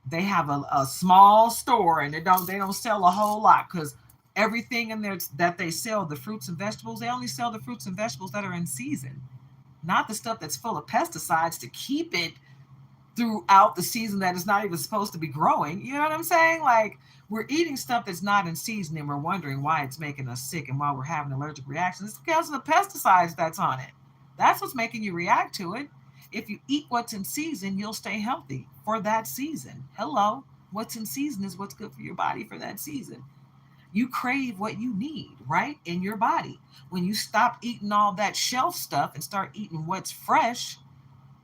They have a small store and they don't sell a whole lot because everything in there that they sell, the fruits and vegetables, they only sell the fruits and vegetables that are in season, not the stuff that's full of pesticides to keep it throughout the season that is not even supposed to be growing. You know what I'm saying? Like we're eating stuff that's not in season and we're wondering why it's making us sick and why we're having allergic reactions. It's because of the pesticides that's on it. That's what's making you react to it. If you eat what's in season, you'll stay healthy for that season. Hello. What's in season is what's good for your body for that season. You crave what you need, right? In your body. When you stop eating all that shelf stuff and start eating what's fresh,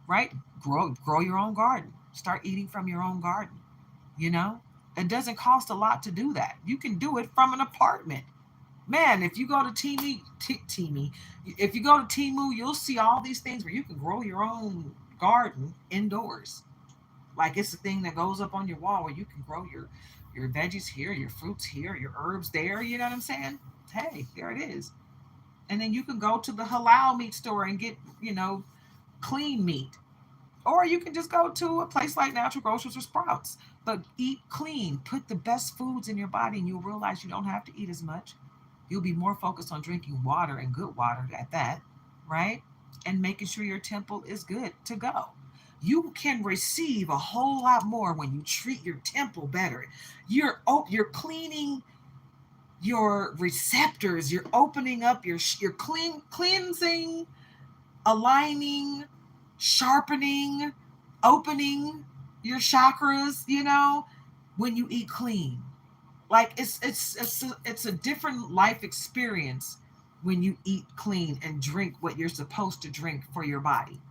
right? Grow your own garden. Start eating from your own garden. You know, it doesn't cost a lot to do that. You can do it from an apartment. Man, if you go to if you go to Timu, you'll see all these things where you can grow your own garden indoors. Like it's a thing that goes up on your wall where you can grow your veggies here, your fruits here, your herbs there. You know what I'm saying? Hey, there it is. And then you can go to the halal meat store and get clean meat. Or you can just go to a place like Natural Grocers or Sprouts. But eat clean. Put the best foods in your body, and you'll realize you don't have to eat as much. You'll be more focused on drinking water and good water at that, right? And making sure your temple is good to go. You can receive a whole lot more when you treat your temple better. You're cleaning your receptors. You're opening up your cleansing, aligning, sharpening, opening your chakras, when you eat clean. Like it's a different life experience when you eat clean and drink what you're supposed to drink for your body.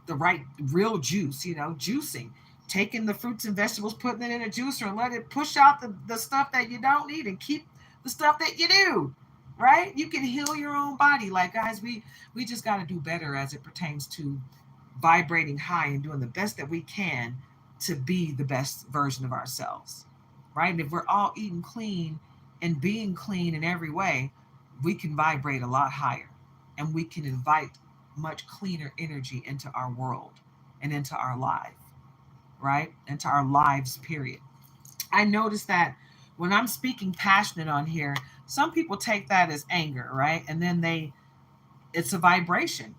The right real juice, juicing. Taking the fruits and vegetables, putting it in a juicer and let it push out the stuff that you don't need and keep the stuff that you do. Right? You can heal your own body. Like, guys, we just got to do better as it pertains to vibrating high and doing the best that we can to be the best version of ourselves. Right? And if we're all eating clean and being clean in every way, we can vibrate a lot higher and we can invite much cleaner energy into our world and into our life, right? Into our lives, period. I noticed that when I'm speaking passionate on here, some people take that as anger, right? And then it's a vibration,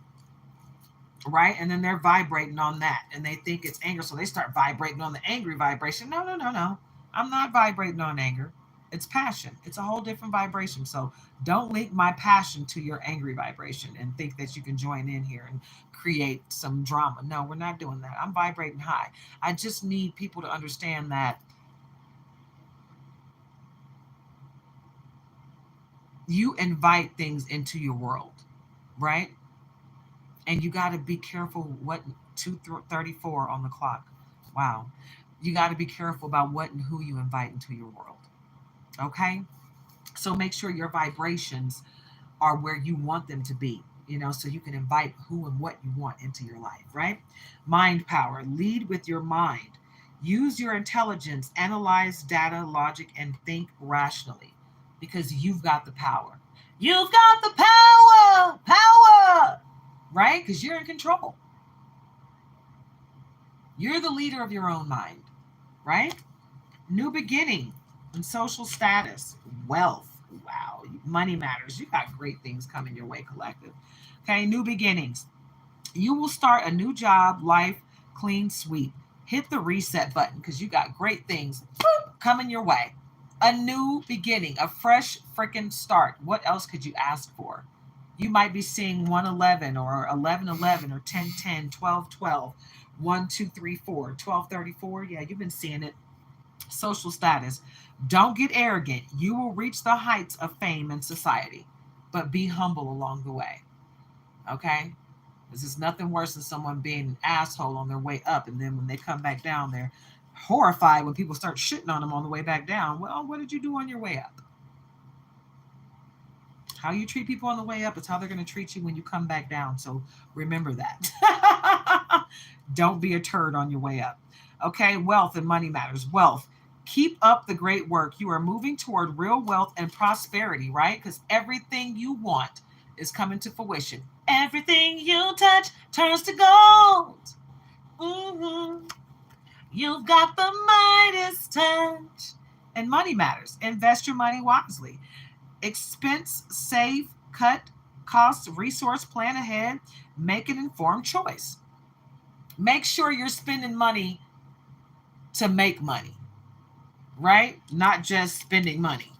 right? And then they're vibrating on that and they think it's anger. So they start vibrating on the angry vibration. No, no, no, no. I'm not vibrating on anger. It's passion. It's a whole different vibration. So don't link my passion to your angry vibration and think that you can join in here and create some drama. No, we're not doing that. I'm vibrating high. I just need people to understand that you invite things into your world, right? And you got to be careful what 2:34 on the clock. Wow. You got to be careful about what and who you invite into your world. Okay? So make sure your vibrations are where you want them to be, so you can invite who and what you want into your life, right? Mind power. Lead with your mind. Use your intelligence, analyze data, logic, and think rationally because you've got the power. You've got the power! Power! Right? Because you're in control. You're the leader of your own mind, right? New beginning and social status, wealth. Wow, money matters. You got great things coming your way, collective. Okay, new beginnings. You will start a new job, life, clean sweep. Hit the reset button because you got great things coming your way. A new beginning, a fresh freaking start. What else could you ask for? You might be seeing 111 or 1111 or 1010, 1212, 1234, 1234. Yeah, you've been seeing it. Social status. Don't get arrogant. You will reach the heights of fame in society, but be humble along the way. Okay? This is nothing worse than someone being an asshole on their way up, and then when they come back down, they're horrified when people start shitting on them on the way back down. Well, what did you do on your way up? How you treat people on the way up is how they're going to treat you when you come back down. So remember that. Don't be a turd on your way up. Okay, wealth and money matters. Wealth. Keep up the great work. You are moving toward real wealth and prosperity, right? Because everything you want is coming to fruition. Everything you touch turns to gold. Mm-hmm. You've got the Midas touch. And money matters. Invest your money wisely. Expense, save, cut costs, resource plan ahead. Make an informed choice. Make sure you're spending money to make money, right? Not just spending money.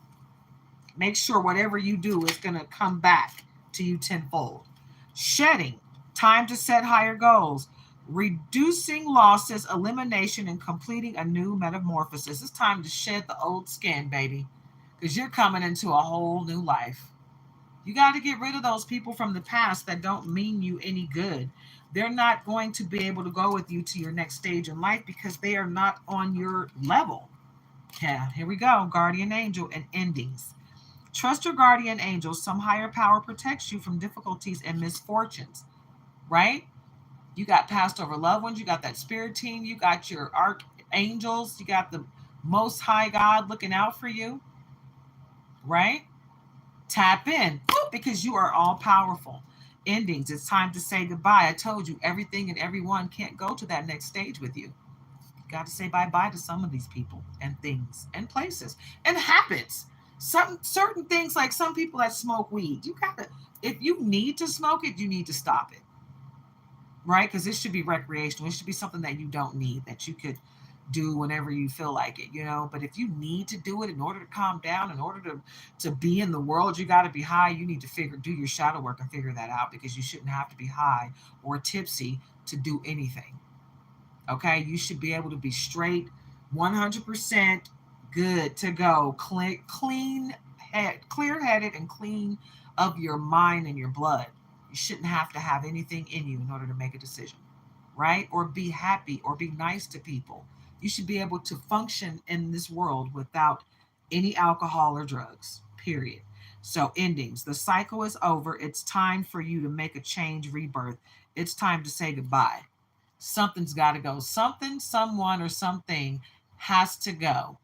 Make sure whatever you do is going to come back to you tenfold. Shedding, time to set higher goals. Reducing losses, elimination, and completing a new metamorphosis. It's time to shed the old skin, baby, because you're coming into a whole new life. You got to get rid of those people from the past that don't mean you any good. They're not going to be able to go with you to your next stage in life because they are not on your level. Yeah, here we go. Guardian angel and endings. Trust your guardian angels. Some higher power protects you from difficulties and misfortunes, right? You got passed over loved ones. You got that spirit team. You got your archangels. You got the most high God looking out for you, right? Tap in because you are all powerful. Endings. It's time to say goodbye. I told you everything and everyone can't go to that next stage with you. You got to say bye-bye to some of these people and things and places and habits. Some certain things, like some people that smoke weed. You gotta, if you need to smoke it, you need to stop it. right? Because it should be recreational. It should be something that you don't need, that you could do whenever you feel like it, you know. But if you need to do it in order to calm down, in order to be in the world, you got to be high. You need to do your shadow work and figure that out, because you shouldn't have to be high or tipsy to do anything. Okay, you should be able to be straight, 100% good to go, clean head, clear headed, and clean of your mind and your blood. You shouldn't have to have anything in you in order to make a decision, right? Or be happy or be nice to people. You should be able to function in this world without any alcohol or drugs, period. So, endings. The cycle is over. It's time for you to make a change, rebirth. It's time to say goodbye. Something's got to go. Something, someone, or something has to go.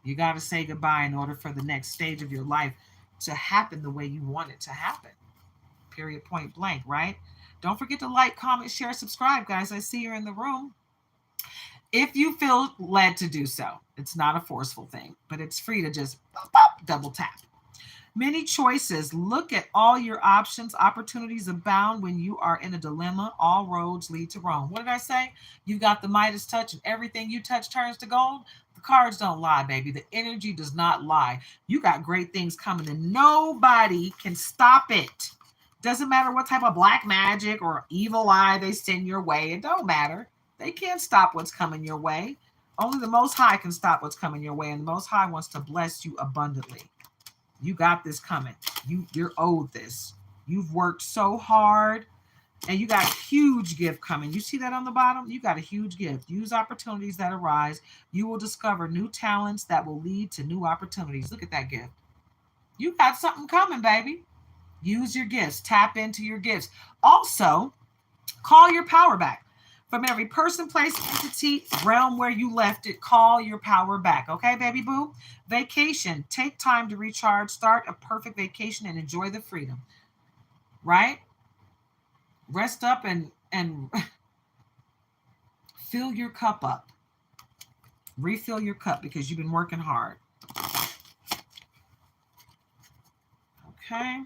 You got to say goodbye in order for the next stage of your life to happen the way you want it to happen. Period, point blank, right? Don't forget to like, comment, share, subscribe, guys. I see you're in the room. If you feel led to do so, it's not a forceful thing, but it's free to just double tap. Many choices. Look at all your options. Opportunities abound when you are in a dilemma. All roads lead to Rome. What did I say? You've got the Midas touch, and everything you touch turns to gold. The cards don't lie, baby. The energy does not lie. You got great things coming, and nobody can stop it. Doesn't matter what type of black magic or evil eye they send your way. It don't matter. They can't stop what's coming your way. Only the Most High can stop what's coming your way, and the Most High wants to bless you abundantly. You got this coming. You're owed this. You've worked so hard, and you got a huge gift coming. You see that on the bottom? You got a huge gift. Use opportunities that arise. You will discover new talents that will lead to new opportunities. Look at that gift. You got something coming, baby. Use your gifts. Tap into your gifts. Also, call your power back. From every person, place, entity, realm where you left it, call your power back. Okay, baby boo? Vacation. Take time to recharge. Start a perfect vacation and enjoy the freedom. Right? Rest up and fill your cup up. Refill your cup because you've been working hard. Okay.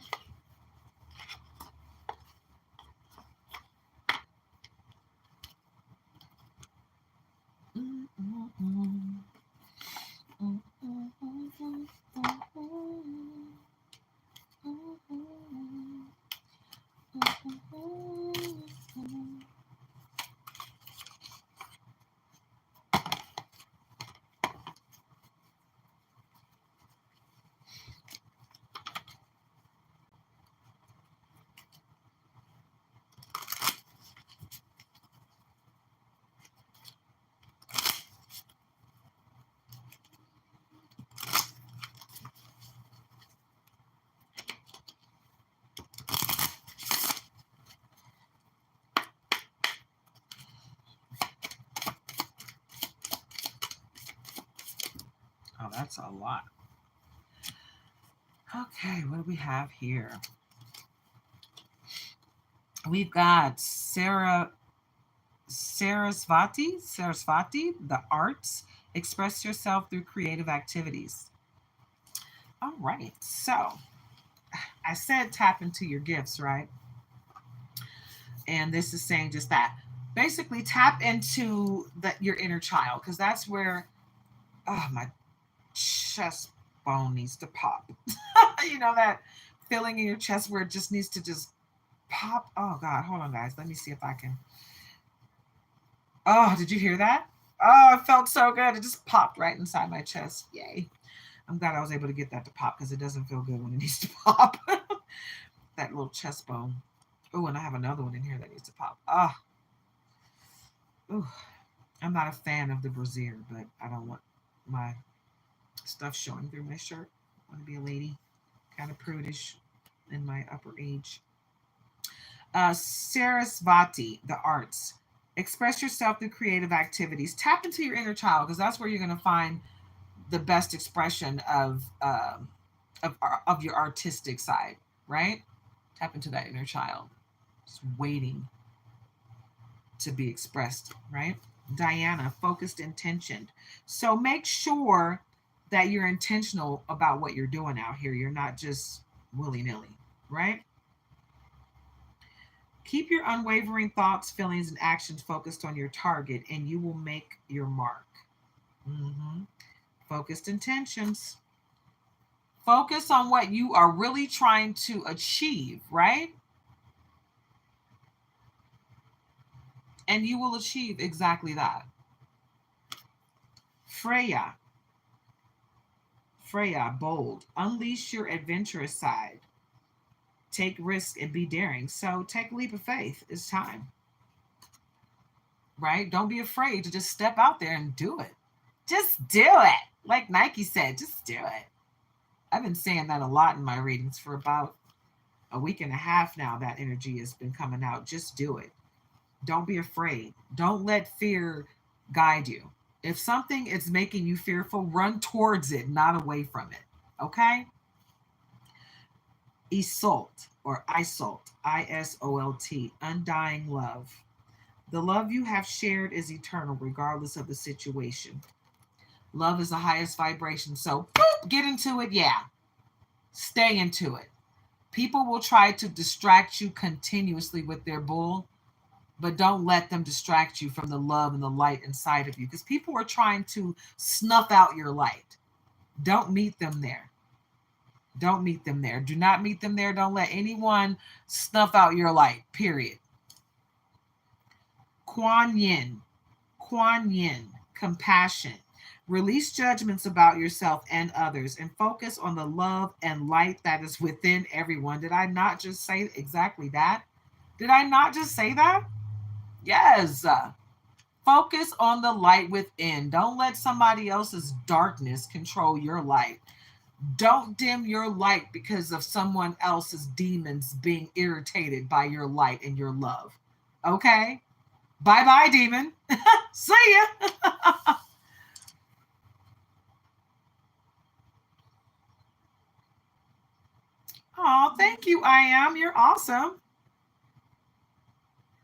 Oh, that's a lot. Okay, what do we have here? We've got Sarasvati, the arts. Express yourself through creative activities. All right, so I said tap into your gifts, right? And this is saying just that. Basically, tap into your inner child, because that's where, oh, my chest bone needs to pop. You know that feeling in your chest where it just needs to just pop. Oh God, hold on, guys. Let me see if I can. Oh, did you hear that? Oh, it felt so good. It just popped right inside my chest. Yay. I'm glad I was able to get that to pop, because it doesn't feel good when it needs to pop. That little chest bone. Oh, and I have another one in here that needs to pop. Ah. Oh. I'm not a fan of the brassiere, but I don't want my stuff showing through my shirt. I want to be a lady. Kind of prudish in my upper age. Sarasvati, the arts. Express yourself through creative activities. Tap into your inner child, because that's where you're going to find the best expression of your artistic side, right? Tap into that inner child. Just waiting to be expressed, right? Diana, focused, intentioned. So make sure that you're intentional about what you're doing out here. You're not just willy nilly, right? Keep your unwavering thoughts, feelings, and actions focused on your target, and you will make your mark. Mm-hmm. Focused intentions. Focus on what you are really trying to achieve, right? And you will achieve exactly that. Freya. Freya, bold. Unleash your adventurous side. Take risks and be daring. So take a leap of faith. It's time. Right? Don't be afraid to just step out there and do it. Just do it. Like Nike said, just do it. I've been saying that a lot in my readings for about a week and a half now. That energy has been coming out. Just do it. Don't be afraid. Don't let fear guide you. If something is making you fearful, run towards it, not away from it. Okay? Isolt or Isolt, Isolt, undying love. The love you have shared is eternal, regardless of the situation. Love is the highest vibration. So boop, get into it. Yeah. Stay into it. People will try to distract you continuously with their bull, but don't let them distract you from the love and the light inside of you, because people are trying to snuff out your light. Don't meet them there. Don't meet them there. Do not meet them there. Don't let anyone snuff out your light, period. Kuan Yin. Kuan Yin. Compassion. Release judgments about yourself and others and focus on the love and light that is within everyone. Did I not just say exactly that? Did I not just say that? Yes. Focus on the light within. Don't let somebody else's darkness control your light. Don't dim your light because of someone else's demons being irritated by your light and your love. Okay? Bye-bye, demon. See ya. Oh, thank you, I am. You're awesome.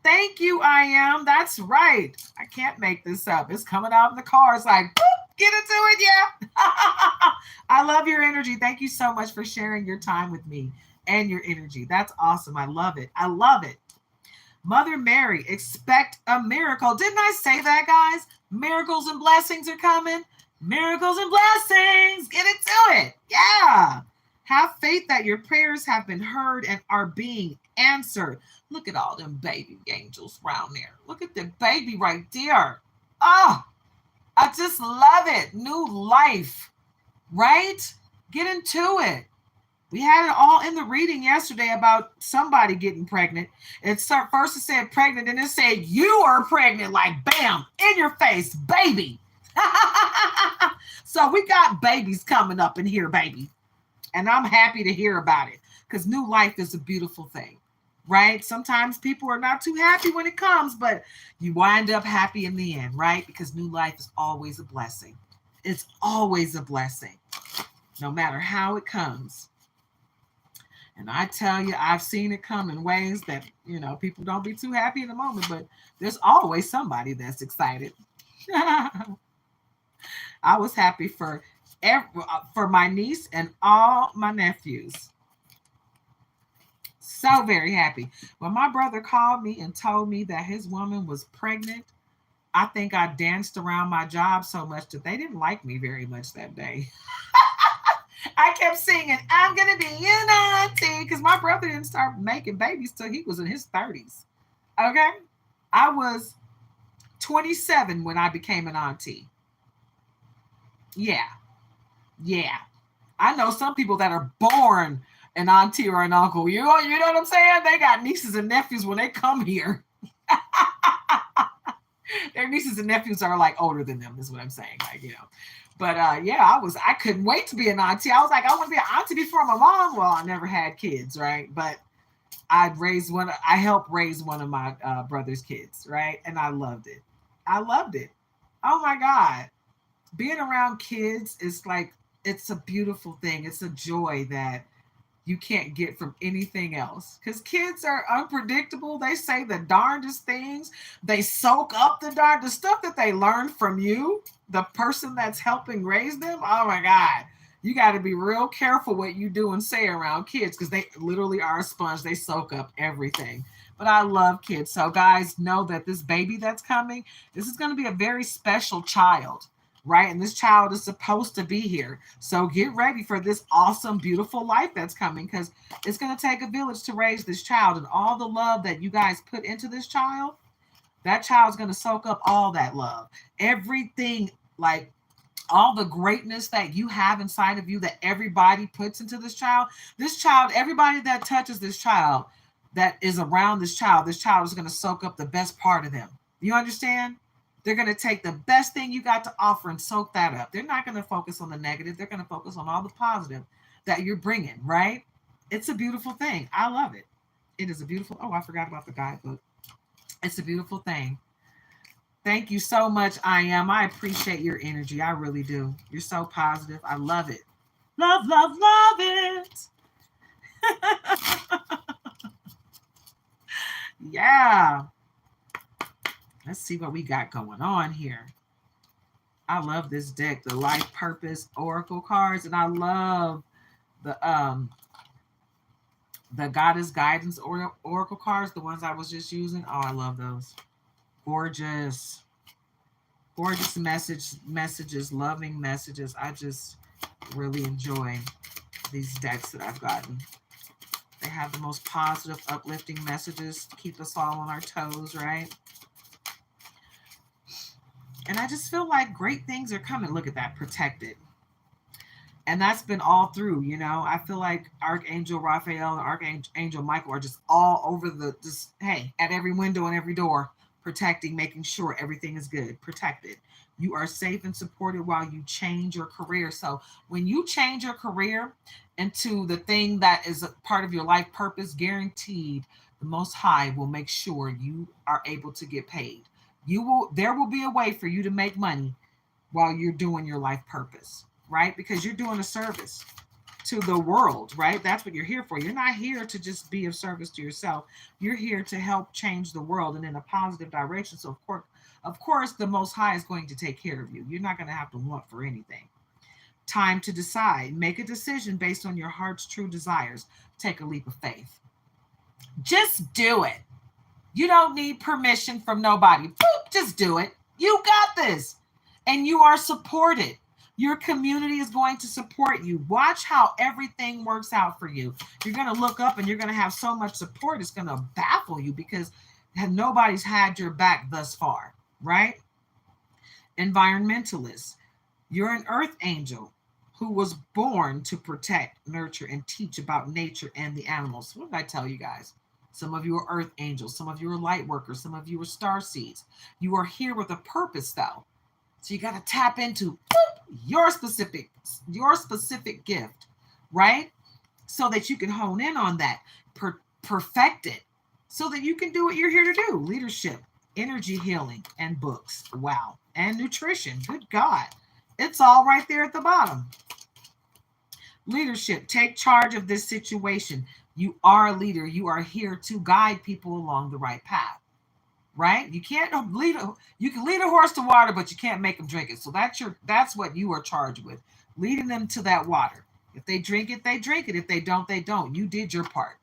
Thank you, I am. That's right. I can't make this up. It's coming out in the car. It's like, boop, get into it, yeah. I love your energy. Thank you so much for sharing your time with me and your energy. That's awesome. I love it. I love it. Mother Mary, expect a miracle. Didn't I say that, guys? Miracles and blessings are coming. Miracles and blessings. Get into it. Yeah. Have faith that your prayers have been heard and are being answered. Look at all them baby angels around there. Look at the baby right there. Oh, I just love it. New life, right? Get into it. We had it all in the reading yesterday about somebody getting pregnant. First it said pregnant, and it said you are pregnant, like bam, in your face, baby. So we got babies coming up in here, baby. And I'm happy to hear about it, because new life is a beautiful thing, right? Sometimes people are not too happy when it comes, but you wind up happy in the end, right? Because new life is always a blessing. It's always a blessing, no matter how it comes. And I tell you, I've seen it come in ways that, people don't be too happy in the moment, but there's always somebody that's excited. I was happy for my niece and all my nephews. So very happy. When my brother called me and told me that his woman was pregnant, I think I danced around my job so much that they didn't like me very much that day. I kept singing, I'm going to be an auntie, because my brother didn't start making babies till he was in his 30s. Okay? I was 27 when I became an auntie. Yeah. Yeah. I know some people that are born an auntie or an uncle. You know what I'm saying? They got nieces and nephews when they come here. Their nieces and nephews are like older than them, is what I'm saying. But yeah, I couldn't wait to be an auntie. I was like, I want to be an auntie before my mom. Well, I never had kids, right? But I helped raise one of my brother's kids, right? And I loved it. I loved it. Oh my God. Being around kids is like, it's a beautiful thing. It's a joy that you can't get from anything else, because kids are unpredictable. They say the darndest things. They soak up the stuff that they learn from you, the person that's helping raise them. Oh my God. You got to be real careful what you do and say around kids, because they literally are a sponge. They soak up everything. But I love kids. So guys, know that this baby that's coming, this is going to be a very special child, right? And this child is supposed to be here. So get ready for this awesome, beautiful life that's coming, because it's going to take a village to raise this child. And all the love that you guys put into this child, that child's going to soak up all that love. Everything, like all the greatness that you have inside of you that everybody puts into this child, everybody that touches this child, that is around this child is going to soak up the best part of them. You understand? They're going to take the best thing you got to offer and soak that up. They're not going to focus on the negative. They're going to focus on all the positive that you're bringing, right? It's a beautiful thing. I love it. It is a beautiful, oh, I forgot about the guidebook. It's a beautiful thing. Thank you so much, I am. I appreciate your energy. I really do. You're so positive. I love it. Love, love, love it. Yeah. Let's see what we got going on here. I love this deck, the Life Purpose Oracle cards, and I love the Goddess Guidance Oracle cards, the ones I was just using. Oh, I love those. Gorgeous. Gorgeous messages, loving messages. I just really enjoy these decks that I've gotten. They have the most positive, uplifting messages to keep us all on our toes, right? And I just feel like great things are coming. Look at that, protected. And that's been all through, you know. I feel like Archangel Raphael and Archangel Michael are just all over hey, at every window and every door, protecting, making sure everything is good, protected. You are safe and supported while you change your career. So when you change your career into the thing that is a part of your life purpose, guaranteed the Most High will make sure you are able to get paid. There will be a way for you to make money while you're doing your life purpose, right? Because you're doing a service to the world, right? That's what you're here for. You're not here to just be of service to yourself. You're here to help change the world and in a positive direction. So of course, the Most High is going to take care of you. You're not going to have to want for anything. Time to decide. Make a decision based on your heart's true desires. Take a leap of faith. Just do it. You don't need permission from nobody. Boop, just do it. You got this. And you are supported. Your community is going to support you. Watch how everything works out for you. You're going to look up and you're going to have so much support. It's going to baffle you because nobody's had your back thus far, right? Environmentalists. You're an earth angel who was born to protect, nurture, and teach about nature and the animals. What did I tell you guys? Some of you are earth angels. Some of you are light workers. Some of you are star seeds. You are here with a purpose, though. So you got to tap into your specific gift, right? So that you can hone in on that, perfect it, so that you can do what you're here to do. Leadership, energy healing, and books. Wow. And nutrition. Good God. It's all right there at the bottom. Leadership, take charge of this situation. You are a leader. You are here to guide people along the right path, right? You can't you can lead a horse to water, but you can't make them drink it. So that's what you are charged with, leading them to that water. If they drink it, they drink it. If they don't, they don't. You did your part,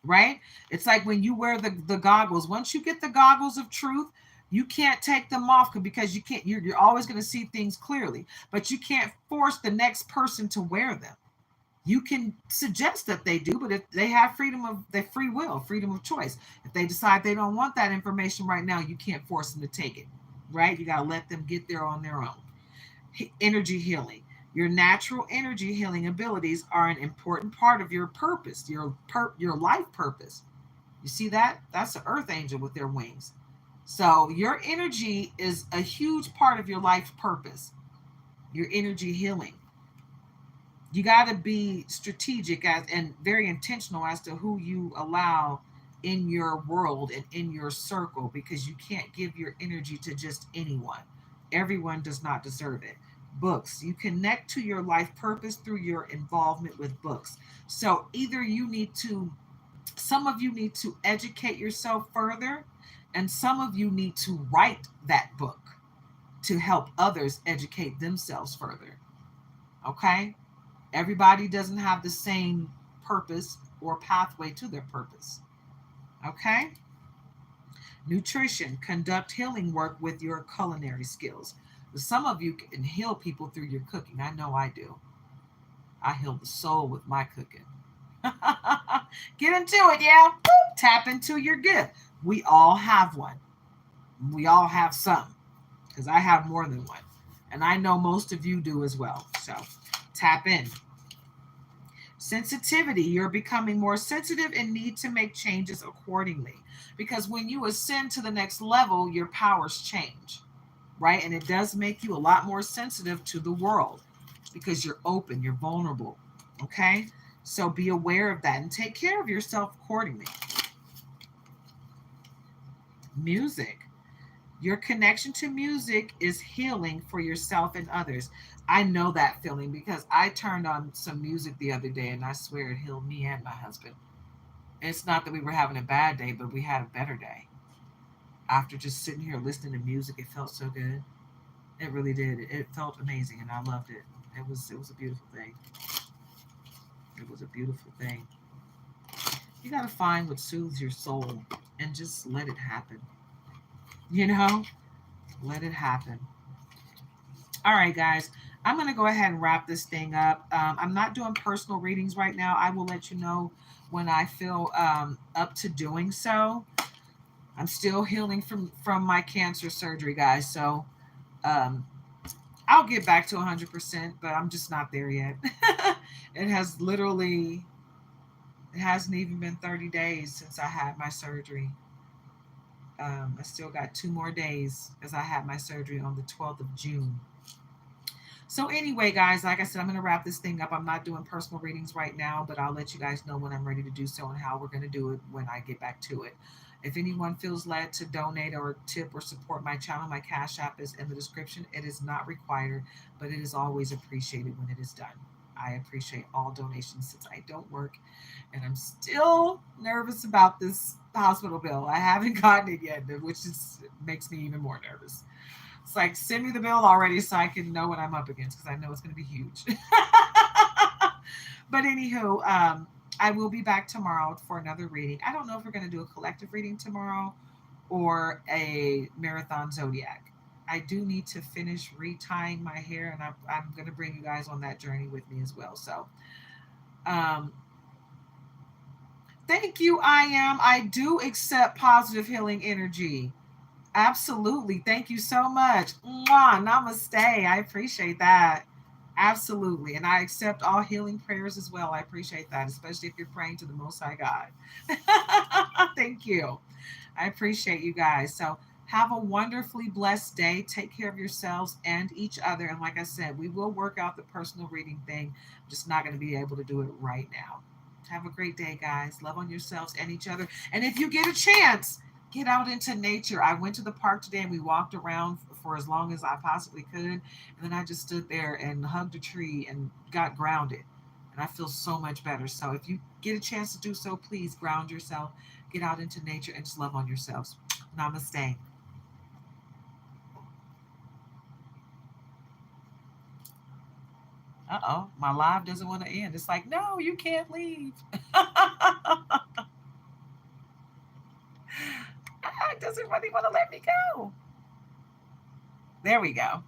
right? It's like when you wear the goggles. Once you get the goggles of truth, you can't take them off because you can't. You're always going to see things clearly, but you can't force the next person to wear them. You can suggest that they do, but if they have freedom of their free will, freedom of choice, if they decide they don't want that information right now, you can't force them to take it, right? You got to let them get there on their own. Energy healing. Your natural energy healing abilities are an important part of your purpose, your life purpose. You see that? That's an earth angel with their wings. So your energy is a huge part of your life purpose, your energy healing. You got to be strategic and very intentional as to who you allow in your world and in your circle, because you can't give your energy to just anyone. Everyone does not deserve it. Books. You connect to your life purpose through your involvement with books. So either some of you need to educate yourself further, and some of you need to write that book to help others educate themselves further. Okay? Everybody doesn't have the same purpose or pathway to their purpose. Okay. Nutrition. Conduct healing work with your culinary skills. Some of you can heal people through your cooking. I know I do. I heal the soul with my cooking. Get into it, yeah. Tap into your gift. We all have one. We all have some, because I have more than one. And I know most of you do as well. So tap in. Sensitivity. You're becoming more sensitive and need to make changes accordingly. Because when you ascend to the next level, your powers change, right? And it does make you a lot more sensitive to the world because you're open, you're vulnerable. Okay? So be aware of that and take care of yourself accordingly. Music. Your connection to music is healing for yourself and others. I know that feeling because I turned on some music the other day and I swear it healed me and my husband. It's not that we were having a bad day, but we had a better day. After just sitting here listening to music, it felt so good. It really did. It felt amazing and I loved it. It was a beautiful thing. It was a beautiful thing. You got to find what soothes your soul and just let it happen. You know, let it happen. All right, guys. I'm going to go ahead and wrap this thing up. I'm not doing personal readings right now. I will let you know when I feel up to doing so. I'm still healing from my cancer surgery, guys. So um, I'll get back to 100%, but I'm just not there yet. It has literally, it hasn't even been 30 days since I had my surgery. I still got 2 more days as I had my surgery on the 12th of June. So anyway, guys, like I said, I'm going to wrap this thing up. I'm not doing personal readings right now, but I'll let you guys know when I'm ready to do so and how we're going to do it when I get back to it. If anyone feels led to donate or tip or support my channel, my Cash App is in the description. It is not required, but it is always appreciated when it is done. I appreciate all donations since I don't work and I'm still nervous about this hospital bill. I haven't gotten it yet, which is makes me even more nervous. It's like, send me the bill already so I can know what I'm up against because I know it's going to be huge. But anywho, I will be back tomorrow for another reading. I don't know if we're going to do a collective reading tomorrow or a marathon zodiac. I do need to finish retying my hair, and I'm going to bring you guys on that journey with me as well. So, um, thank you, I am. I do accept positive healing energy. Absolutely. Thank you so much. Mwah, namaste. I appreciate that. Absolutely. And I accept all healing prayers as well. I appreciate that, especially if you're praying to the Most High God. Thank you. I appreciate you guys. So have a wonderfully blessed day. Take care of yourselves and each other. And like I said, we will work out the personal reading thing. I'm just not going to be able to do it right now. Have a great day, guys. Love on yourselves and each other. And if you get a chance, get out into nature. I went to the park today and we walked around for as long as I possibly could. And then I just stood there and hugged a tree and got grounded. And I feel so much better. So if you get a chance to do so, please ground yourself, get out into nature, and just love on yourselves. Namaste. Uh-oh, my live doesn't want to end. It's like, no, you can't leave. It doesn't really want to let me go. There we go.